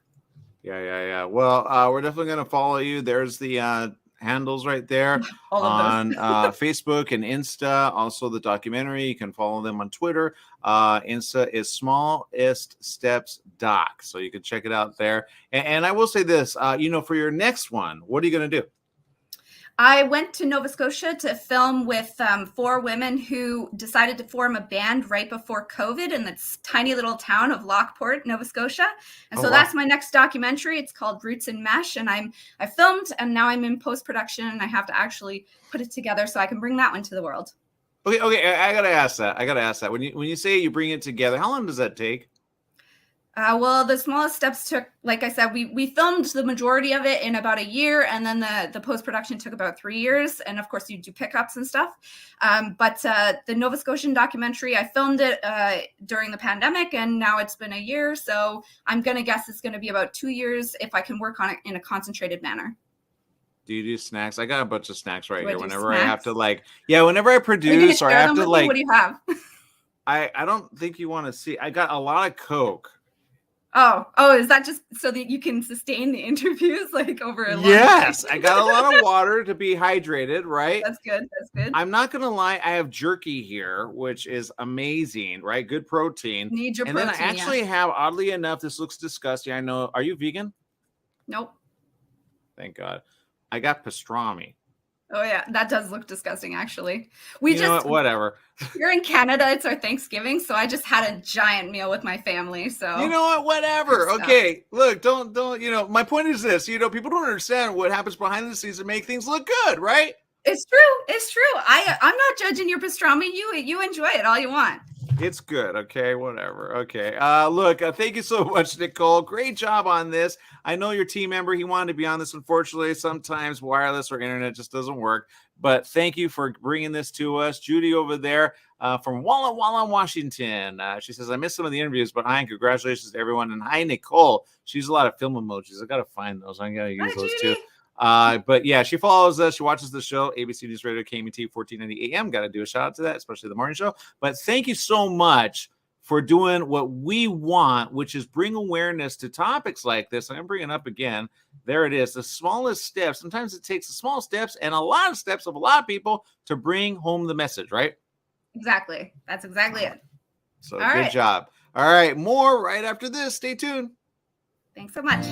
Yeah. Well, we're definitely going to follow you. There's the handles right there on Facebook and Insta. Also the documentary, you can follow them on Twitter. Insta is Smallest Steps Doc, so you can check it out there. And I will say this, for your next one, what are you going to do? I went to Nova Scotia to film with 4 women who decided to form a band right before COVID in this tiny little town of Lockport, Nova Scotia. And so that's my next documentary. It's called Roots and Mesh. And I filmed, and now I'm in post-production, and I have to actually put it together so I can bring that one to the world. Okay. I got to ask that. When you say you bring it together, how long does that take? Well, The Smallest Steps took, like I said, we filmed the majority of it in about a year, and then the post-production took about 3 years. And of course, you do pickups and stuff. But the Nova Scotian documentary, I filmed it during the pandemic, and now it's been a year. So I'm going to guess it's going to be about 2 years if I can work on it in a concentrated manner. Do you do snacks? I got a bunch of snacks right here. Whenever I have to whenever I produce or I have to what do you have? I don't think you want to see. I got a lot of Coke. Oh, is that just so that you can sustain the interviews over a long Yes, time? I got a lot of water to be hydrated, right? That's good. I'm not going to lie. I have jerky here, which is amazing, right? Good protein. Need your protein. And then I actually have, oddly enough, this looks disgusting. I know. Are you vegan? Nope. Thank God. I got pastrami. Oh yeah, that does look disgusting. Actually, whatever. Here in Canada, it's our Thanksgiving, so I just had a giant meal with my family. So whatever. Okay, look, don't. My point is this. People don't understand what happens behind the scenes to make things look good, right? It's true. I'm not judging your pastrami. You enjoy it all you want. It's good. Okay, whatever. Okay. Look, thank you so much, Nicole. Great job on this. I know your team member, he wanted to be on this. Unfortunately, sometimes wireless or internet just doesn't work. But thank you for bringing this to us. Judy over there from Walla Walla, Washington. She says, I missed some of the interviews, but hi, and congratulations to everyone. And hi, Nicole. She used a lot of film emojis. I got to find those. I got to use those too. But yeah, she follows us. She watches the show, ABC News Radio, KMT 1490 AM. Got to do a shout out to that, especially the morning show. But thank you so much for doing what we want, which is bring awareness to topics like this. I'm bringing up again. There it is. The smallest steps. Sometimes it takes the small steps and a lot of steps of a lot of people to bring home the message, right? Exactly. That's exactly it. So good job. All right. More right after this. Stay tuned. Thanks so much.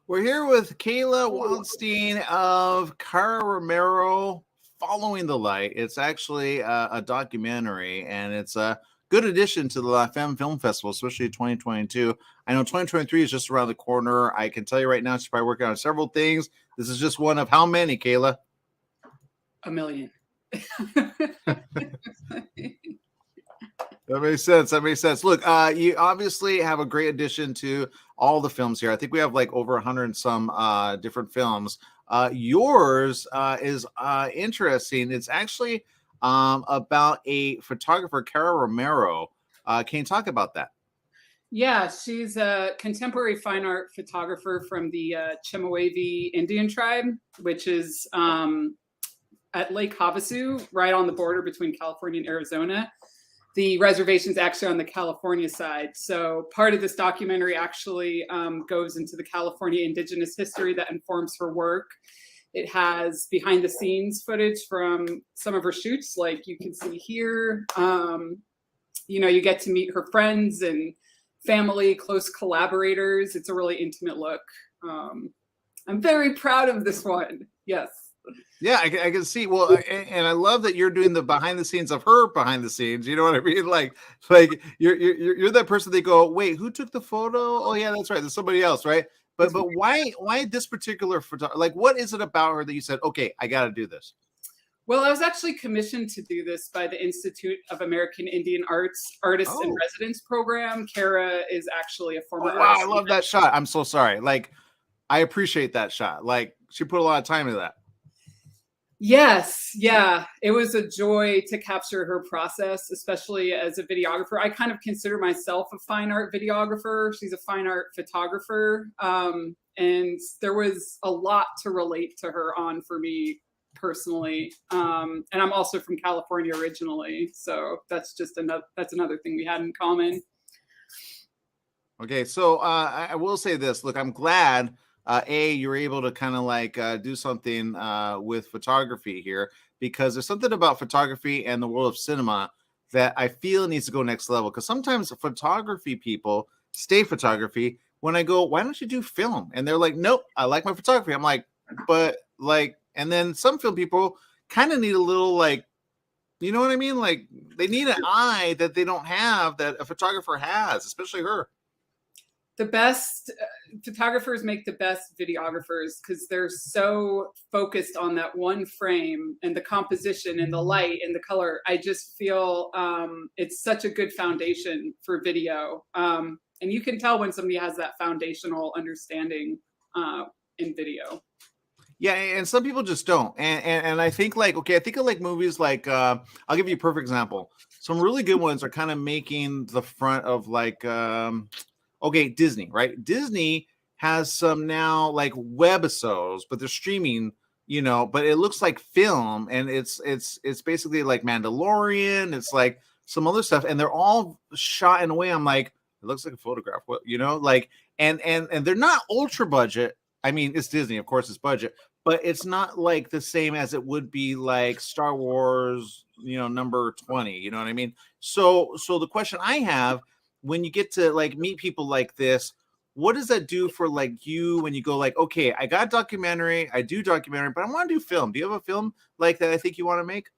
We're here with Kayla Wildstein of Cara Romero, Following the Light. It's actually a documentary, and it's a good addition to the Femme Film Festival, especially 2022. I know 2023 is just around the corner. I can tell you right now, she's probably working on several things. This is just one of how many, Kayla? A million. That makes sense. That makes sense. Look, you obviously have a great addition to all the films here. I think we have like over 100 and some different films. Yours is interesting. It's actually about a photographer, Cara Romero. Can you talk about that? Yeah, she's a contemporary fine art photographer from the Chemehuevi Indian tribe, which is at Lake Havasu, right on the border between California and Arizona. The reservation's actually on the California side. So part of this documentary actually goes into the California indigenous history that informs her work. It has behind the scenes footage from some of her shoots, like you can see here. You know, you get to meet her friends and family, close collaborators. It's a really intimate look. I'm very proud of this one. Yes. Yeah, I can see. Well, and I love that you're doing the behind the scenes of her behind the scenes. You know what I mean? Like you're that person. They go, wait, who took the photo? Oh yeah, that's right. There's somebody else, right? But why this particular photo? Like, what is it about her that you said, okay, I got to do this? Well, I was actually commissioned to do this by the Institute of American Indian Arts Artists in Residence program. Cara is actually a former. Wow, I love that shot. I'm so sorry. Like, I appreciate that shot. Like, she put a lot of time into that. Yes, yeah, it was a joy to capture her process, especially as a videographer. I kind of consider myself a fine art videographer. She's a fine art photographer, and there was a lot to relate to her on for me personally. And I'm also from California originally, so that's another thing we had in common. Okay, so I will say this. Look, I'm glad. You're able to kind of like do something with photography here, because there's something about photography and the world of cinema that I feel needs to go next level. Because sometimes photography people stay photography. When I go, why don't you do film? And they're like, nope, I like my photography. I'm like, but like, and then some film people kind of need a little like, you know what I mean? Like they need an eye that they don't have that a photographer has, especially her. The best photographers make the best videographers because they're so focused on that one frame and the composition and the light and the color. I just feel it's such a good foundation for video. And you can tell when somebody has that foundational understanding in video. Yeah, and some people just don't. And I think like, okay, I think of like movies like, I'll give you a perfect example. Some really good ones are kind of making the front of like, okay, Disney, right? Disney has some now like webisodes, but they're streaming, you know, but it looks like film, and it's basically like Mandalorian, it's like some other stuff, and they're all shot in a way I'm like, it looks like a photograph, you know, like and they're not ultra budget. I mean, it's Disney, of course it's budget, but it's not like the same as it would be like Star Wars, you know, number 20, you know what I mean? So the question I have, when you get to like meet people like this, what does that do for like you when you go like, okay, I got documentary, I do documentary, but I want to do film. Do you have a film like that I think you want to make?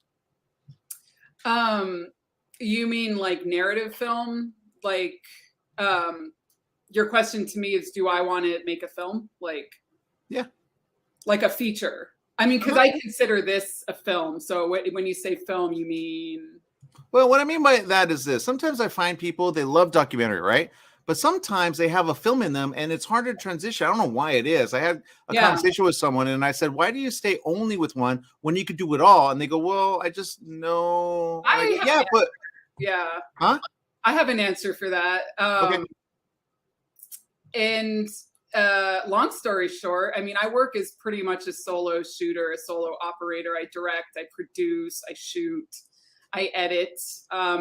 You mean like narrative film? Like, your question to me is, do I want to make a film? Like, yeah, like a feature. I mean, because I consider this a film. So when you say film, you mean? Well, what I mean by that is this. Sometimes I find people, they love documentary, right? But sometimes they have a film in them and it's hard to transition. I don't know why it is. I had a conversation with someone and I said, why do you stay only with one when you could do it all? And they go, well, I just know. Yeah. Huh? I have an answer for that. Okay. And long story short, I mean, I work as pretty much a solo shooter, a solo operator. I direct, I produce, I shoot, I edit.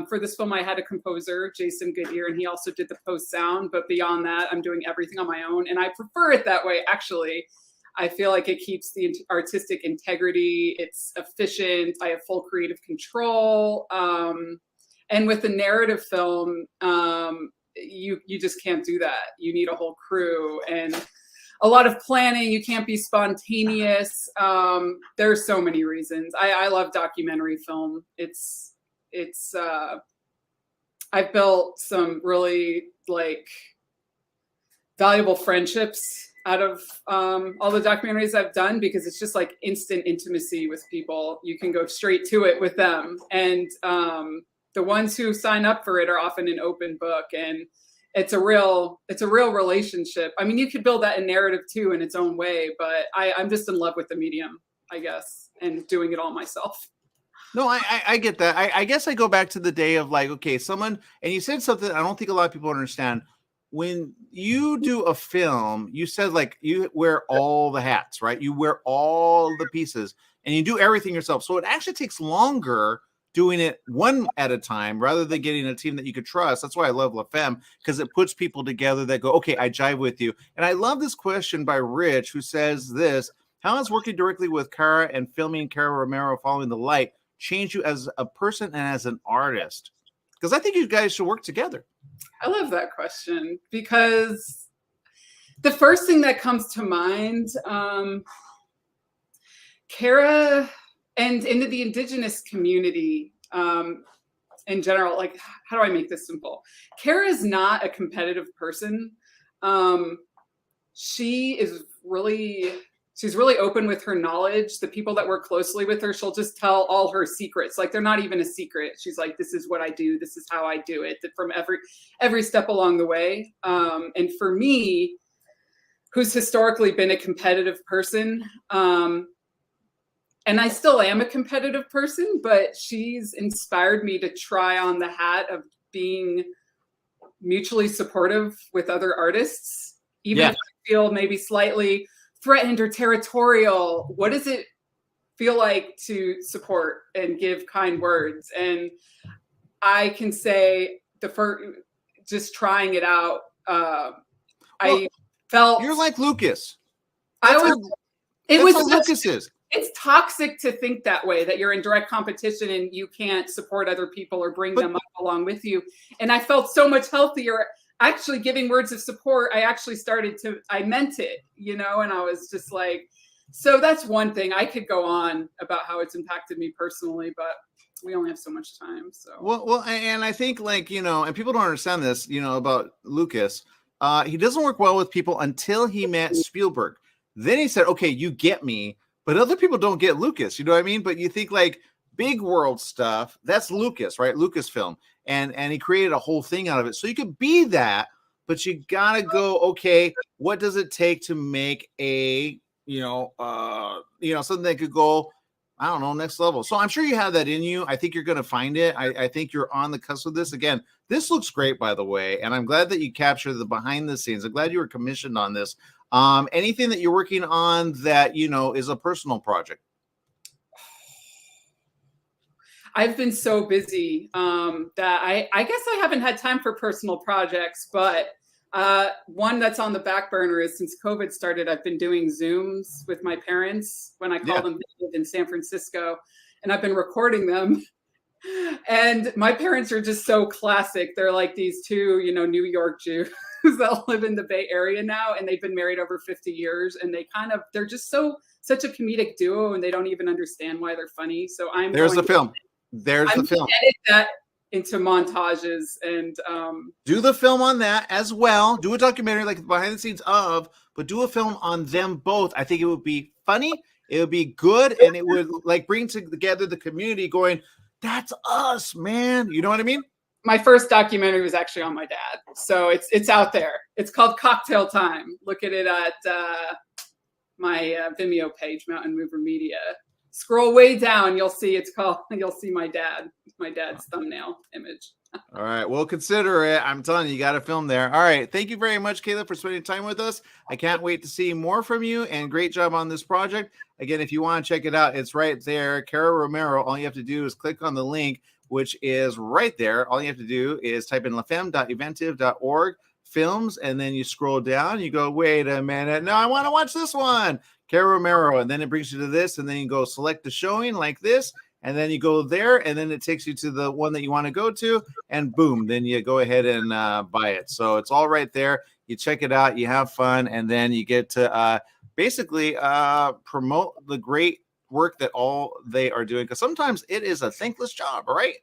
For this film, I had a composer, Jason Goodyear, and he also did the post sound. But beyond that, I'm doing everything on my own. And I prefer it that way, actually. I feel like it keeps the artistic integrity. It's efficient. I have full creative control. And with a narrative film, you just can't do that. You need a whole crew and a lot of planning. You can't be spontaneous. There's so many reasons. I love documentary film. I've built some really like valuable friendships out of all the documentaries I've done, because it's just like instant intimacy with people. You can go straight to it with them. And the ones who sign up for it are often an open book, and it's a real relationship. I mean, you could build that in narrative too in its own way, but I'm just in love with the medium, I guess, and doing it all myself. No, I get that. I guess I go back to the day of like, okay, someone, and you said something I don't think a lot of people understand. When you do a film, you said like you wear all the hats, right? You wear all the pieces and you do everything yourself. So it actually takes longer doing it one at a time rather than getting a team that you could trust. That's why I love La Femme, because it puts people together that go, okay, I jive with you. And I love this question by Rich, who says this: how has working directly with Cara and filming Cara Romero Following the Light changed you as a person and as an artist? Because I think you guys should work together. I love that question, because the first thing that comes to mind, Cara and into the Indigenous community in general, like, how do I make this simple? Cara is not a competitive person. She's really open with her knowledge. The people that work closely with her, she'll just tell all her secrets. Like, they're not even a secret. She's like, this is what I do. This is how I do it, from every step along the way. And for me, who's historically been a competitive person, and I still am a competitive person, but she's inspired me to try on the hat of being mutually supportive with other artists, even if I feel maybe slightly threatened or territorial. What does it feel like to support and give kind words? And I can say just trying it out, I felt you're like Lucas. Lucas is. It's toxic to think that way, that you're in direct competition and you can't support other people or bring them up along with you. And I felt so much healthier actually giving words of support. I actually I meant it, and I was just like, so that's one thing. I could go on about how it's impacted me personally, but we only have so much time. So well, and I think like, and people don't understand this, about Lucas. He doesn't work well with people until he met Spielberg. Then he said, okay, you get me, but other people don't get Lucas. You know what I mean? But you think like big world stuff, that's Lucas, right? Lucasfilm. And he created a whole thing out of it. So you could be that, but you gotta go, okay, what does it take to make a, something that could go, I don't know, next level. So I'm sure you have that in you. I think you're going to find it. I think you're on the cusp of this. Again, this looks great, by the way. And I'm glad that you captured the behind the scenes. I'm glad you were commissioned on this. Anything that you're working on that, is a personal project? I've been so busy that I guess I haven't had time for personal projects, but one that's on the back burner is since COVID started, I've been doing Zooms with my parents when I call them. They live in San Francisco, and I've been recording them. And my parents are just so classic. They're like these two, New York Jews that live in the Bay Area now, and they've been married over 50 years. And they're just such a comedic duo, and they don't even understand why they're funny. So There's the film. Edit that into montages and do the film on that as well. Do a documentary like behind the scenes of, but do a film on them both. I think it would be funny, it would be good, and it would like bring together the community going, that's us, man. You know what I mean? My first documentary was actually on my dad. So it's out there. It's called Cocktail Time. Look at it at my Vimeo page, Mountain Mover Media. Scroll way down, you'll see my dad. my dad's thumbnail image. All right. Well, consider it. I'm telling you, you got to film there. All right. Thank you very much, Kayla, for spending time with us. I can't wait to see more from you, and great job on this project. Again, if you want to check it out, it's right there. Cara Romero. All you have to do is click on the link, which is right there. All you have to do is type in lafemme.eventive.org films, and then you scroll down. You go, wait a minute. No, I want to watch this one. Cara Romero. And then it brings you to this, and then you go select the showing like this. And then you go there, and then it takes you to the one that you want to go to, and boom, then you go ahead and buy it. So it's all right there. You check it out, you have fun, and then you get to basically promote the great work that all they are doing. Because sometimes it is a thankless job, right?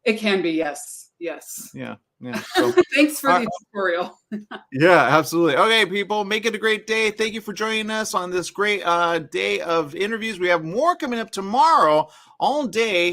It can be, yes. Yeah. So, thanks for the tutorial. Yeah, absolutely. Okay, people, make it a great day. Thank you for joining us on this great day of interviews. We have more coming up tomorrow all day.